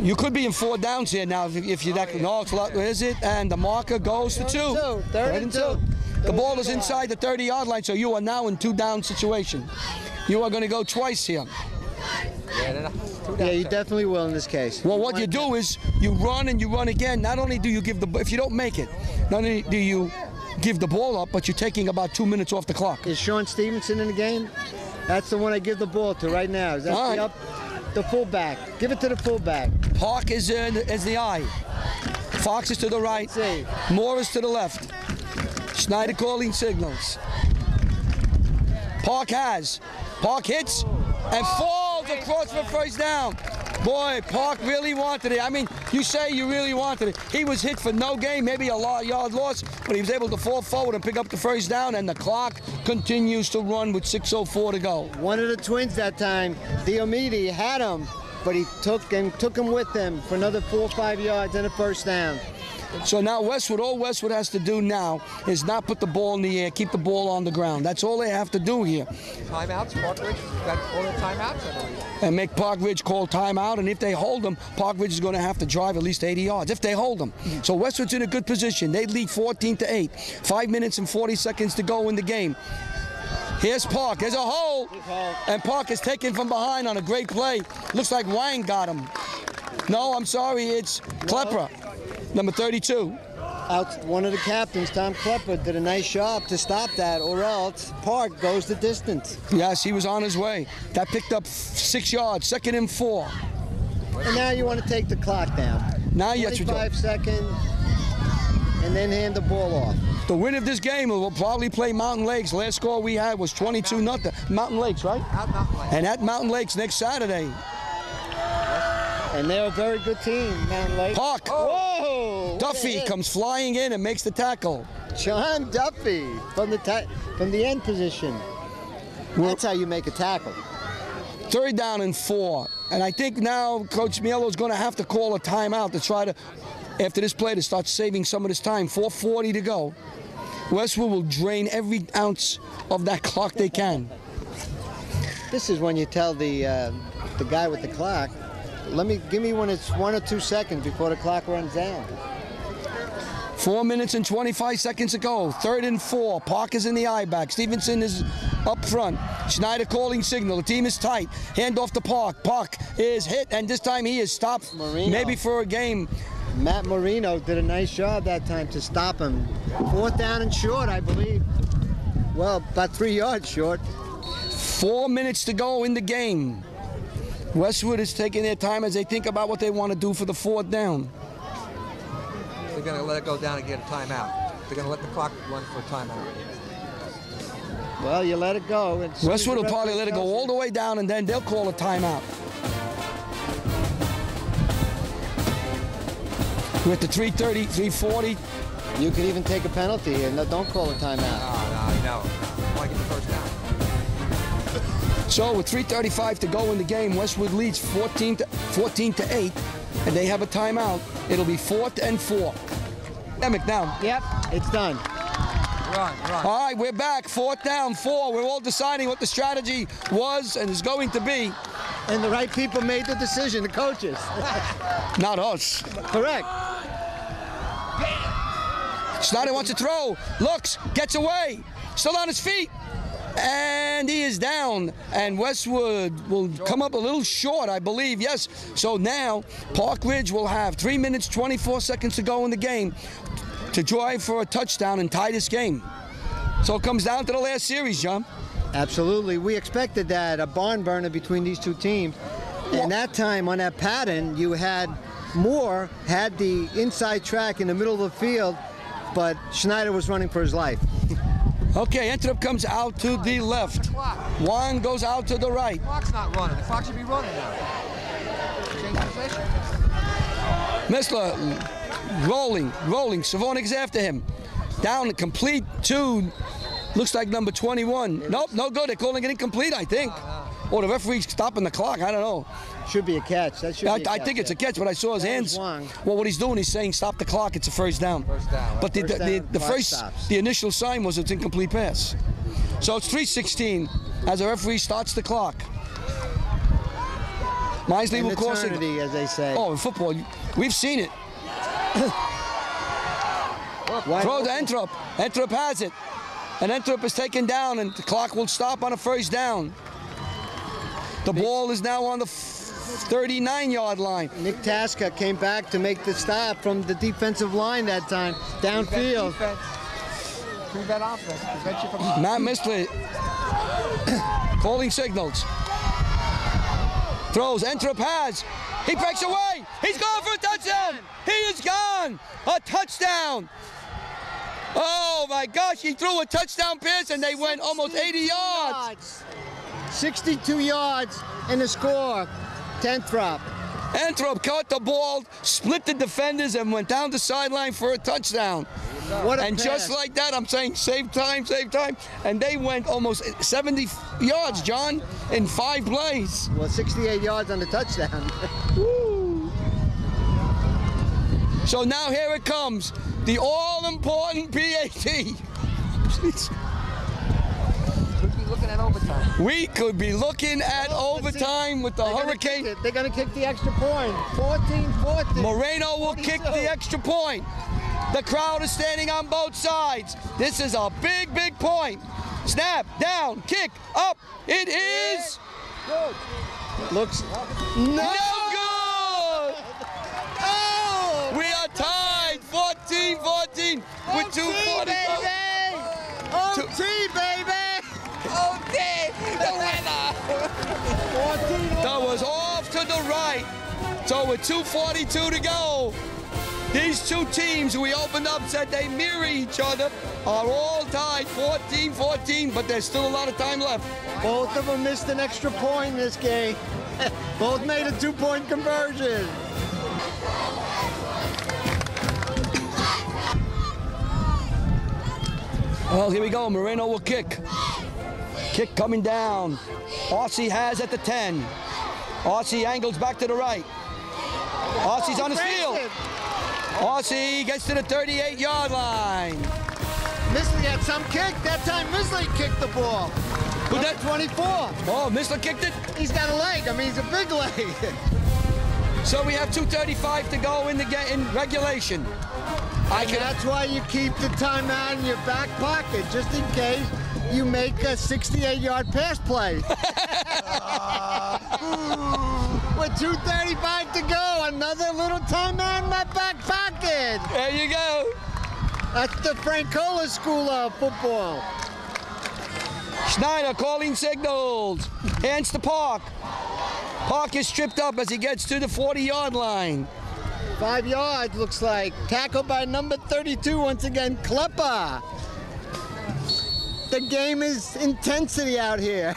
B: You could be in 4 downs here now if you're that. No, it's a lot. Where is it? And the marker goes to 2.
C: 3rd and 2.
B: The ball is inside the 30-yard line, so you are now in 2-down situation. You are going to go twice here.
C: Yeah, you definitely will in this case.
B: Well, what you do is you run and you run again. Not only do you give if you don't make it, not only do you give the ball up, but you're taking about 2 minutes off the clock.
C: Is Sean Stevenson in the game? That's the one I give the ball to right now. Is that the fullback? Give it to the fullback.
B: Park is the eye. Fox is to the right. Morris to the left. Schneider calling signals. Park hits and falls across for first down. Boy, Park really wanted it. I mean, you say you really wanted it. He was hit for no gain, maybe a yard loss, but he was able to fall forward and pick up the first down, and the clock continues to run with 6:04 to go.
C: One of the twins that time, Diomede, had him, but he took him with him for another 4 or 5 yards and a first down.
B: So now all Westwood has to do now is not put the ball in the air, keep the ball on the ground. That's all they have to do here.
D: Timeouts, Park Ridge got all the timeouts, I believe.
B: And make Park Ridge call timeout, and if they hold them, Park Ridge is going to have to drive at least 80 yards, if they hold them. So Westwood's in a good position. They lead 14-8. 5 minutes and 40 seconds to go in the game. Here's Park. There's a hole, and Park is taken from behind on a great play. Looks like Wang got him. No, I'm sorry, it's Klepper. Number 32.
C: One of the captains, Tom Klepper, did a nice job to stop that, or else Park goes the distance.
B: Yes, he was on his way. That picked up 6 yards, 2nd and 4.
C: And now you want to take the clock down.
B: Now you
C: 25 seconds, and then hand the ball off.
B: The winner of this game will probably play Mountain Lakes. Last score we had was 22-0. Mountain Lakes, right?
D: Mountain Lakes.
B: And at Mountain Lakes next Saturday.
C: And they're a very good team, Mountain Lake.
B: Park.
C: Whoa!
B: Duffy comes flying in and makes the tackle.
C: John Duffy from the end position. That's how you make a tackle.
B: 3rd down and 4. And I think now Coach Mielo's going to have to call a timeout to try to, after this play, to start saving some of this time. 4:40 to go. Westwood will drain every ounce of that clock they can.
C: This is when you tell the guy with the clock, give me when it's 1 or 2 seconds before the clock runs down.
B: 4 minutes and 25 seconds to go. 3rd and 4. Park is in the eye back. Stevenson is up front. Schneider calling signal. The team is tight. Hand off to Park. Park is hit, and this time he is stopped.
C: Marino.
B: Maybe for a game.
C: Matt Marino did a nice job that time to stop him. 4th down and short, I believe. Well, about 3 yards short.
B: 4 minutes to go in the game. Westwood is taking their time as they think about what they want to do for the 4th down.
D: They're going to let it go down and get a timeout. They're going to let the clock run for a timeout.
C: Well, you let it go.
B: Westwood will probably let it go all the way down, and then they'll call a timeout. We're at the 3:30, 3:40.
C: You could even take a penalty and don't call a timeout.
D: No. I want to get the first down.
B: So with 3:35 to go in the game, Westwood leads 14 to 8, and they have a timeout. It'll be 4th and 4. Emick now.
C: Yep, it's done.
D: Run.
B: All right, we're back. 4th down, 4. We're all deciding what the strategy was and is going to be.
C: And the right people made the decision, the coaches.
B: Not us.
C: Correct.
B: Schneider wants to throw. Looks, gets away. Still on his feet. And he is down. And Westwood will come up a little short, I believe. Yes. So now Park Ridge will have 3 minutes, 24 seconds to go in the game to drive for a touchdown and tie this game. So it comes down to the last series, John.
C: Absolutely. We expected that, a barn burner between these two teams. And that time on that pattern, you had Moore had the inside track in the middle of the field, but Schneider was running for his life.
B: Okay, Entrup comes out to the left. Juan goes out to the right.
D: The clock's not running. The clock should be running now. Change position.
B: Missler rolling. Savonic's after him. Down, complete to, looks like number 21. Nope, no good. They're calling it incomplete, I think. Or the referee's stopping the clock. I don't know.
C: Should be a catch. That should be a catch.
B: I think it's a catch, but I saw his hands. Well, what he's doing, he's saying stop the clock. It's a first down.
D: First down.
B: But the initial sign was it's incomplete pass. So it's 3:16 as the referee starts the clock. Misley will call it.
C: As they say.
B: Oh, in football, we've seen it. Throw to Entrup. Entrup has it. And Entrup is taken down, and the clock will stop on a first down. The ball is now on the 39-yard line.
C: Nick Tasca came back to make the stop from the defensive line that time, downfield.
D: Prevent offense. Prevent you from...
B: Matt Mistler calling signals. Throws. Entrup has. He breaks away. He's going for a touchdown. He is gone. A touchdown. Oh, my gosh. He threw a touchdown pass, and they went almost 80 yards.
C: 62 yards and the score, Entrup.
B: Entrup caught the ball, split the defenders, and went down the sideline for a touchdown.
C: What a
B: and
C: pass.
B: Just like that, I'm saying save time. And they went almost 70 yards, John, in 5 plays.
C: Well, 68 yards on the touchdown.
B: Woo. So now here it comes, the all-important PAT.
D: Looking at overtime.
B: We could be looking at overtime with the Hurricane.
C: They're going to kick the extra point. 14-14.
B: Moreno will kick the extra point. The crowd is standing on both sides. This is a big, big point. Snap, down, kick, up. It is.
C: Good. Looks
B: no good.
C: Oh!
B: We are tied 14-14 with 2:45.
C: OT, baby!
D: The winner!
B: That was off to the right. So with 2:42 to go, these two teams we opened up said they mirror each other are all tied 14-14, but there's still a lot of time left.
C: Both of them missed an extra point in this game. Both made a 2-point conversion.
B: Well, here we go. Moreno will kick. Kick coming down. Aussie has at the 10. Aussie angles back to the right. Aussie's on his field. Aussie gets to the 38-yard line.
C: Misley had some kick. That time Misley kicked the ball.
B: Who that?
C: 24.
B: Oh, Mistler kicked it.
C: He's got a leg. I mean, he's a big leg.
B: So we have 2:35 to go in regulation.
C: That's why you keep the timeout in your back pocket, just in case you make a 68-yard pass play. With 2:35 to go, another little timeout in my back pocket.
B: There you go.
C: That's the Francola School of football.
B: Schneider calling signals. Hands to Park. Park is tripped up as he gets to the 40-yard line.
C: 5 yards, looks like. Tackled by number 32, once again, Klepper. The game is intensity out here.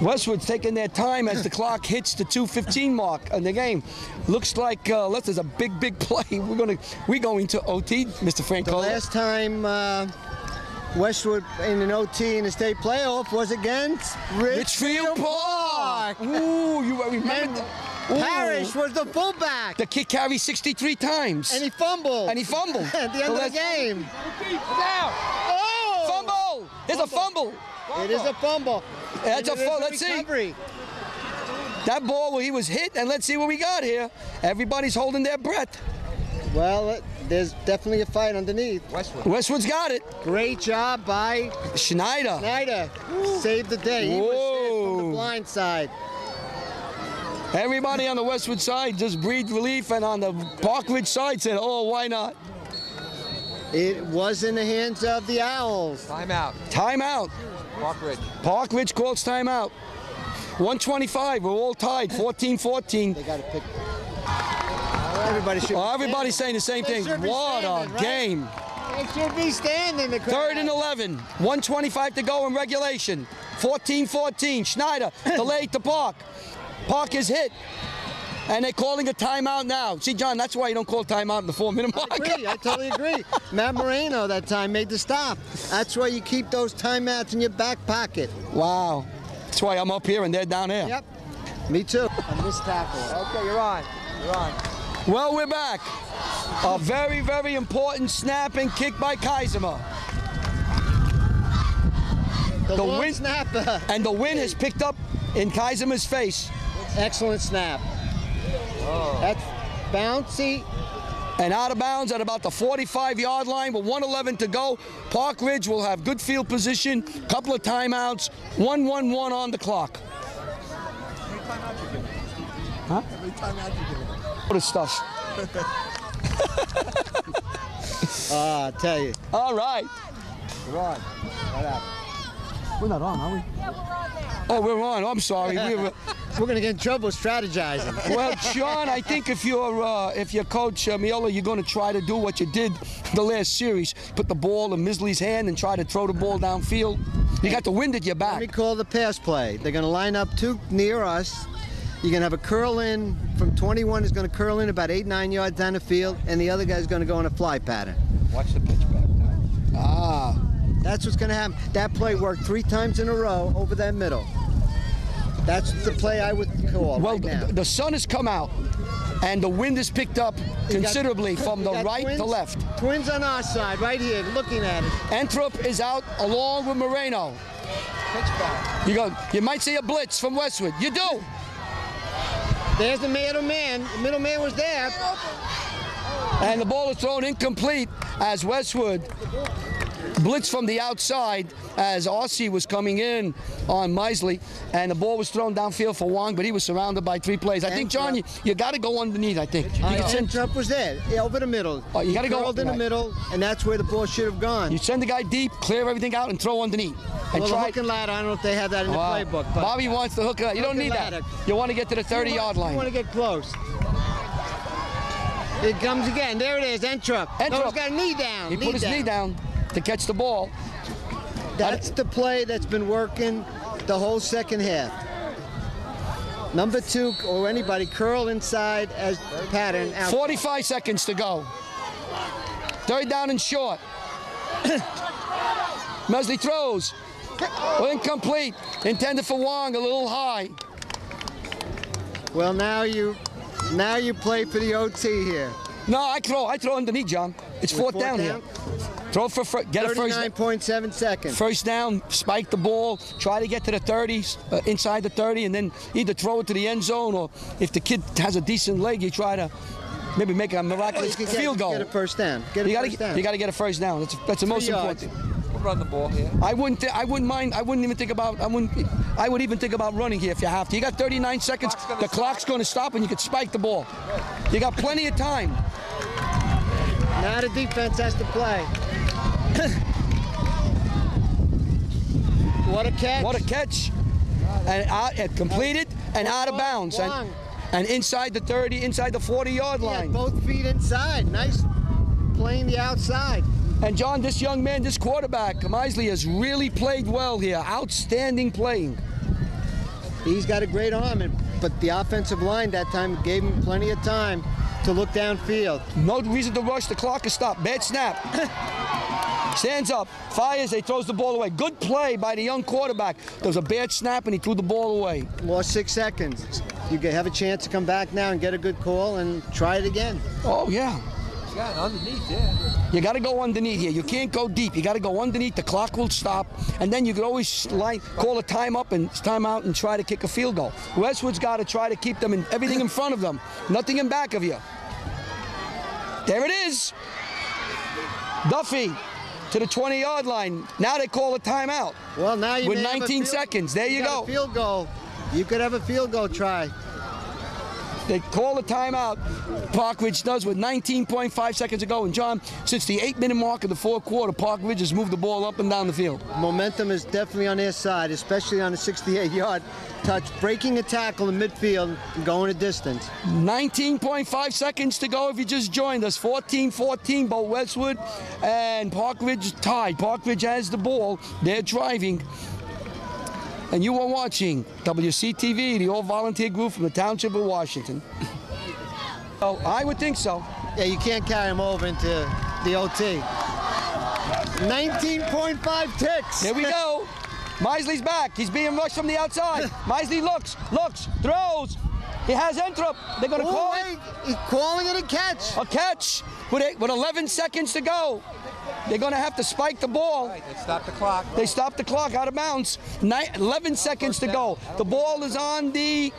B: Westwood's taking their time as the clock hits the 2:15 mark in the game. Looks like unless there's a big play, we're going to OT, Mr. Franco.
C: The last time Westwood in an OT in the state playoff was against Richfield Park.
B: Ooh, you remember that?
C: Parrish was the fullback.
B: The kid carried 63 times.
C: And he fumbled.
B: At the
C: end of the game. Oh!
B: Fumble! There's a fumble.
C: It is a fumble.
B: That's a fumble. Let's see. That ball where he was hit, and let's see what we got here. Everybody's holding their breath.
C: Well, there's definitely a fight underneath.
B: Westwood's got it.
C: Great job by
B: Schneider.
C: Saved the day. He was hit from the blind side.
B: Everybody on the Westwood side just breathed relief, and on the Park Ridge side said, oh, why not?
C: It was in the hands of the Owls.
D: Timeout.
B: Timeout.
D: Park Ridge.
B: Park Ridge calls timeout. 1:25. We're all tied. 14-14.
C: They got to pick.
B: Everybody's saying the same thing. What a game.
C: They should be standing. The crowd.
B: 3rd and 11. 1:25 to go in regulation. 14-14. Schneider delayed to Park. Park is hit. And they're calling a timeout now. See, John, that's why you don't call timeout in the 4-minute mark.
C: I totally agree. Matt Moreno that time made the stop. That's why you keep those timeouts in your back pocket.
B: Wow. That's why I'm up here and they're down there.
C: Yep. Me too. On this tackle.
D: Okay, you're on.
B: Well, we're back. A very, very important snap and kick by Kaiserma.
C: The win snapper.
B: And the wind has picked up in Kaiserma's face.
C: Excellent snap. Oh. That's bouncy.
B: And out of bounds at about the 45-yard line with 1:11 to go. Park Ridge will have good field position, couple of timeouts, 1-1-1 on the clock.
E: How many timeouts you giving?
B: Huh?
E: How many timeouts you giving?
B: What is stuff?
C: I tell you.
B: All right.
C: We're on. What happened?
B: We're not on, are we?
F: Yeah, we're on now.
B: Oh, we're on. I'm sorry.
C: We're going to get in trouble strategizing.
B: Well, Sean, I think if you're Coach Miola, you're going to try to do what you did the last series. Put the ball in Misley's hand and try to throw the ball downfield. You got the wind at your back.
C: Let me call the pass play. They're going to line up two near us. You're going to have a curl in from 21 is going to curl in about 8-9 yards down the field, and the other guy's going to go in a fly pattern.
D: Watch the pitch back now.
C: That's what's going to happen. That play worked 3 times in a row over that middle. That's the play I would call.
B: Well,
C: right now.
B: the sun has come out, and the wind has picked up considerably from the right to left.
C: Twins on our side, right here, looking at it.
B: Entrup is out along with Moreno.
D: Pitch back.
B: You might see a blitz from Westwood. You do.
C: There's the middleman. The middleman was there.
B: And the ball is thrown incomplete as Westwood blitz from the outside as RC was coming in on Misley, and the ball was thrown downfield for Wong, but he was surrounded by 3 plays. I think, John, you got to go underneath, I think.
C: Trump was there, over the middle.
B: You got to go
C: in the middle, and that's where the ball should have gone.
B: You send the guy deep, clear everything out, and throw underneath. And
C: the hook and ladder, I don't know if they have that in the playbook. But
B: Bobby wants the hook and ladder. You don't need that. You want to get to the 30-yard line.
C: You want to get close. It comes again. There it is, Entrup. No, he's got a knee down.
B: He put his knee down to catch the ball.
C: That's the play that's been working the whole second half. Number 2, or anybody, curl inside as pattern. Out.
B: 45 seconds to go. 3rd down and short. Mesley throws. Incomplete. Intended for Wong, a little high.
C: Well, now you play for the OT here.
B: No, I throw underneath, John. It's fourth down here. Throw for get a first.
C: 39.7 seconds.
B: First down, spike the ball, try to get to the 30s, inside the 30, and then either throw it to the end zone, or if the kid has a decent leg, you try to maybe make a miraculous field goal.
C: Get a first down. You got
B: to get a first down. That's the most important thing.
D: We'll run the ball here.
B: I wouldn't mind. I wouldn't even think about. I would even think about running here if you have to. You got 39 seconds. The clock's going to stop, and you can spike the ball. You got plenty of time.
C: Now the defense has to play. What a catch!
B: What a catch! And completed and out of bounds. And inside the 30, inside the 40-yard line.
C: Both feet inside. Nice playing the outside.
B: And John, this young man, this quarterback, Misley, has really played well here. Outstanding playing.
C: He's got a great arm, but the offensive line that time gave him plenty of time to look downfield.
B: No reason to rush. The clock is stopped. Bad snap. Stands up, fires, he throws the ball away. Good play by the young quarterback. There was a bad snap, and he threw the ball away.
C: Lost 6 seconds. You have a chance to come back now and get a good call and try it again.
B: Oh, yeah.
D: Yeah, underneath, yeah.
B: You got to go underneath here. You can't go deep. You got to go underneath. The clock will stop, and then you could always call a time out and try to kick a field goal. Westwood's got to try to keep them in everything in front of them, nothing in back of you. There it is. Duffy to the 20-yard line. Now they call a timeout.
C: Well, now you
B: with 19 seconds. There you go.
C: A field goal. You could have a field goal try.
B: They call a timeout. Park Ridge does with 19.5 seconds to go. And John, since the 8-minute mark of the fourth quarter, Park Ridge has moved the ball up and down the field.
C: Momentum is definitely on their side, especially on the 68-yard touch, breaking a tackle in midfield and going a distance.
B: 19.5 seconds to go if you just joined us. 14-14, both Westwood and Park Ridge tied. Park Ridge has the ball. They're driving. And you are watching WCTV, the all-volunteer group from the Township of Washington. Oh, I would think so.
C: Yeah, you can't carry him over into the OT. 19.5 ticks.
B: Here we go. Misley's back. He's being rushed from the outside. Misley looks, throws. He has Entrup. They're going to call it.
C: He's calling it a catch.
B: A catch with 11 seconds to go. They're going to have to spike the ball.
D: Right, they stopped the clock.
B: They stopped the clock out of bounds. 11 seconds to go. The ball is on the...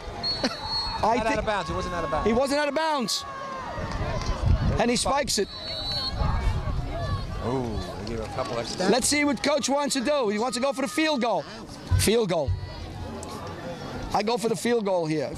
D: Not out of bounds. He wasn't out of bounds.
B: He wasn't out of bounds. And he spikes it.
D: Oh, they give a couple extra.
B: Let's see what Coach wants to do. He wants to go for the field goal. Field goal. I go for the field goal here.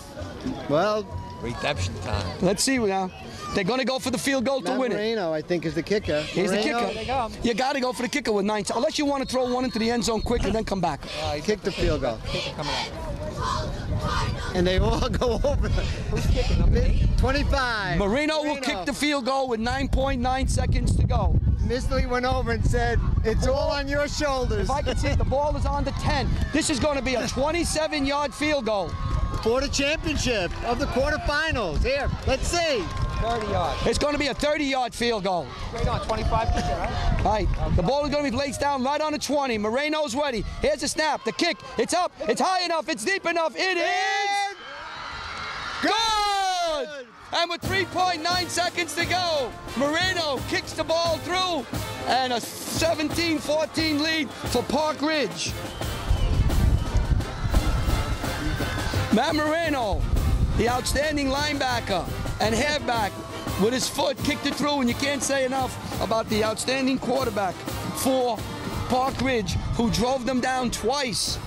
C: Well,
D: redemption time.
B: Let's see now. They're going to go for the field goal to win it.
C: Moreno, I think, is the kicker.
B: He's the kicker. You got to go for the kicker with 9. Unless you want to throw one into the end zone quick and then come back.
C: Kick the field goal.
D: Kicker coming out.
C: And they all go over.
D: Who's kicking? Number 8?
C: 25.
B: Marino will kick the field goal with 9.9 seconds to go.
C: Misley went over and said, it's all on your shoulders.
B: If I can see it, the ball is on the 10. This is going to be a 27-yard field goal.
C: For the championship of the quarterfinals. Here, let's see.
D: 30 yards.
B: It's going to be a 30-yard field goal.
D: Straight on, 25 kicker, right?
B: Right. The ball is going to be placed down right on the 20. Moreno's ready. Here's the snap. The kick. It's up. It's high enough. It's deep enough. It is good! And with 3.9 seconds to go, Moreno kicks the ball through. And a 17-14 lead for Park Ridge. Matt Moreno, the outstanding linebacker and halfback, with his foot kicked it through, and you can't say enough about the outstanding quarterback for Park Ridge, who drove them down twice.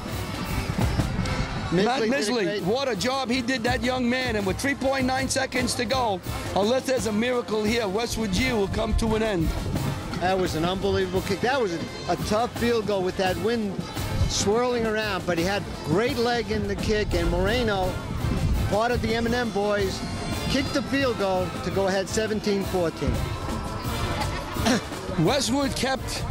B: Matt Misley, what a job he did, that young man. And with 3.9 seconds to go, unless there's a miracle here, Westwood U will come to an end.
C: That was an unbelievable kick. That was a tough field goal with that wind swirling around, but he had great leg in the kick, and Moreno, part of the M&M boys, kicked the field goal to go ahead 17-14.
B: Westwood kept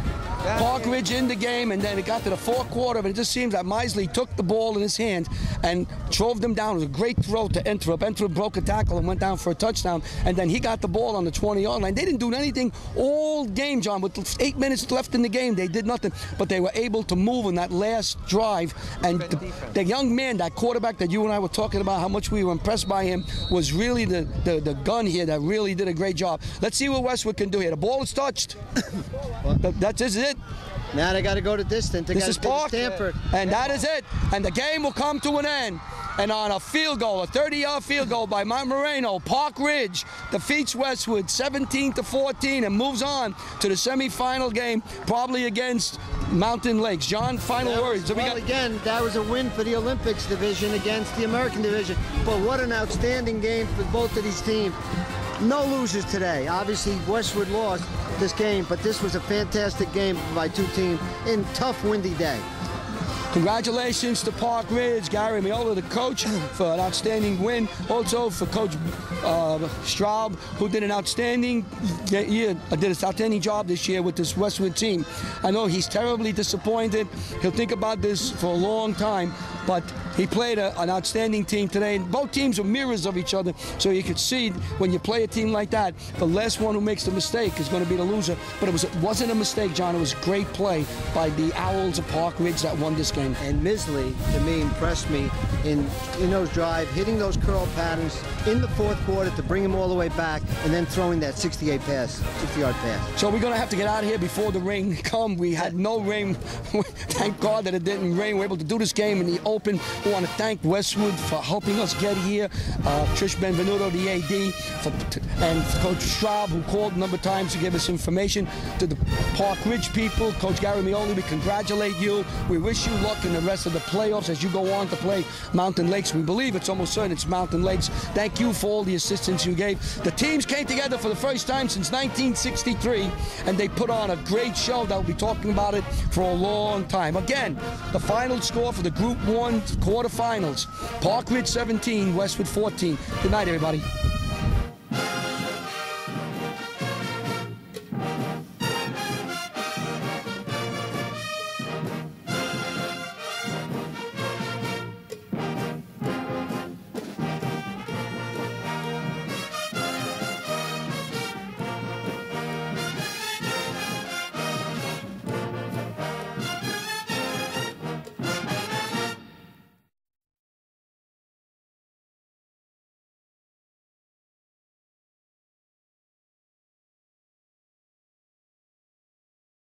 B: Park Ridge in the game, and then it got to the fourth quarter, and it just seems that Misley took the ball in his hand and drove them down. It was a great throw to Entrup. Entrup broke a tackle and went down for a touchdown, and then he got the ball on the 20-yard line. They didn't do anything all game, John. With 8 minutes left in the game, they did nothing, but they were able to move in that last drive. And the young man, that quarterback that you and I were talking about, how much we were impressed by him, was really the gun here that really did a great job. Let's see what Westwood can do here. The ball is touched. This is it.
C: Now they got to go to distance. They
B: This
C: got
B: is
C: to
B: Park,
C: Stanford.
B: and that is it. And the game will come to an end. And on a field goal, a 30-yard field goal by Mount Moreno, Park Ridge defeats Westwood 17-14 and moves on to the semifinal game, probably against Mountain Lakes. John, final words.
C: Well, again, that was a win for the Olympics division against the American division. But what an outstanding game for both of these teams. No losers today. Obviously, Westwood lost this game, but this was a fantastic game by two teams in a tough, windy day.
B: Congratulations to Park Ridge, Gary Miola, the coach, for an outstanding win. Also for Coach Straub, who did an outstanding job this year with this Westwood team. I know he's terribly disappointed. He'll think about this for a long time, but he played an outstanding team today. And both teams are mirrors of each other, so you could see when you play a team like that, the last one who makes the mistake is going to be the loser. But it wasn't a mistake, John. It was great play by the Owls of Park Ridge that won this game.
C: And Misley, to me, impressed me in those drives, hitting those curl patterns in the fourth quarter to bring him all the way back, and then throwing that 60-yard pass.
B: So we're going to have to get out of here before the rain comes. We had no rain. Thank God that it didn't rain. We're able to do this game in the open. We want to thank Westwood for helping us get here. Trish Benvenuto, the AD, and Coach Straub, who called a number of times to give us information. To the Park Ridge people, Coach Gary Mioli, we congratulate you. We wish you luck in the rest of the playoffs as you go on to play Mountain Lakes. We believe it's almost certain it's Mountain Lakes. Thank you for all the assistance you gave. The teams came together for the first time since 1963, and they put on a great show that we'll be talking about it for a long time. Again, the final score for the Group 1 quarterfinals: Park Ridge 17, Westwood 14. Good night, everybody.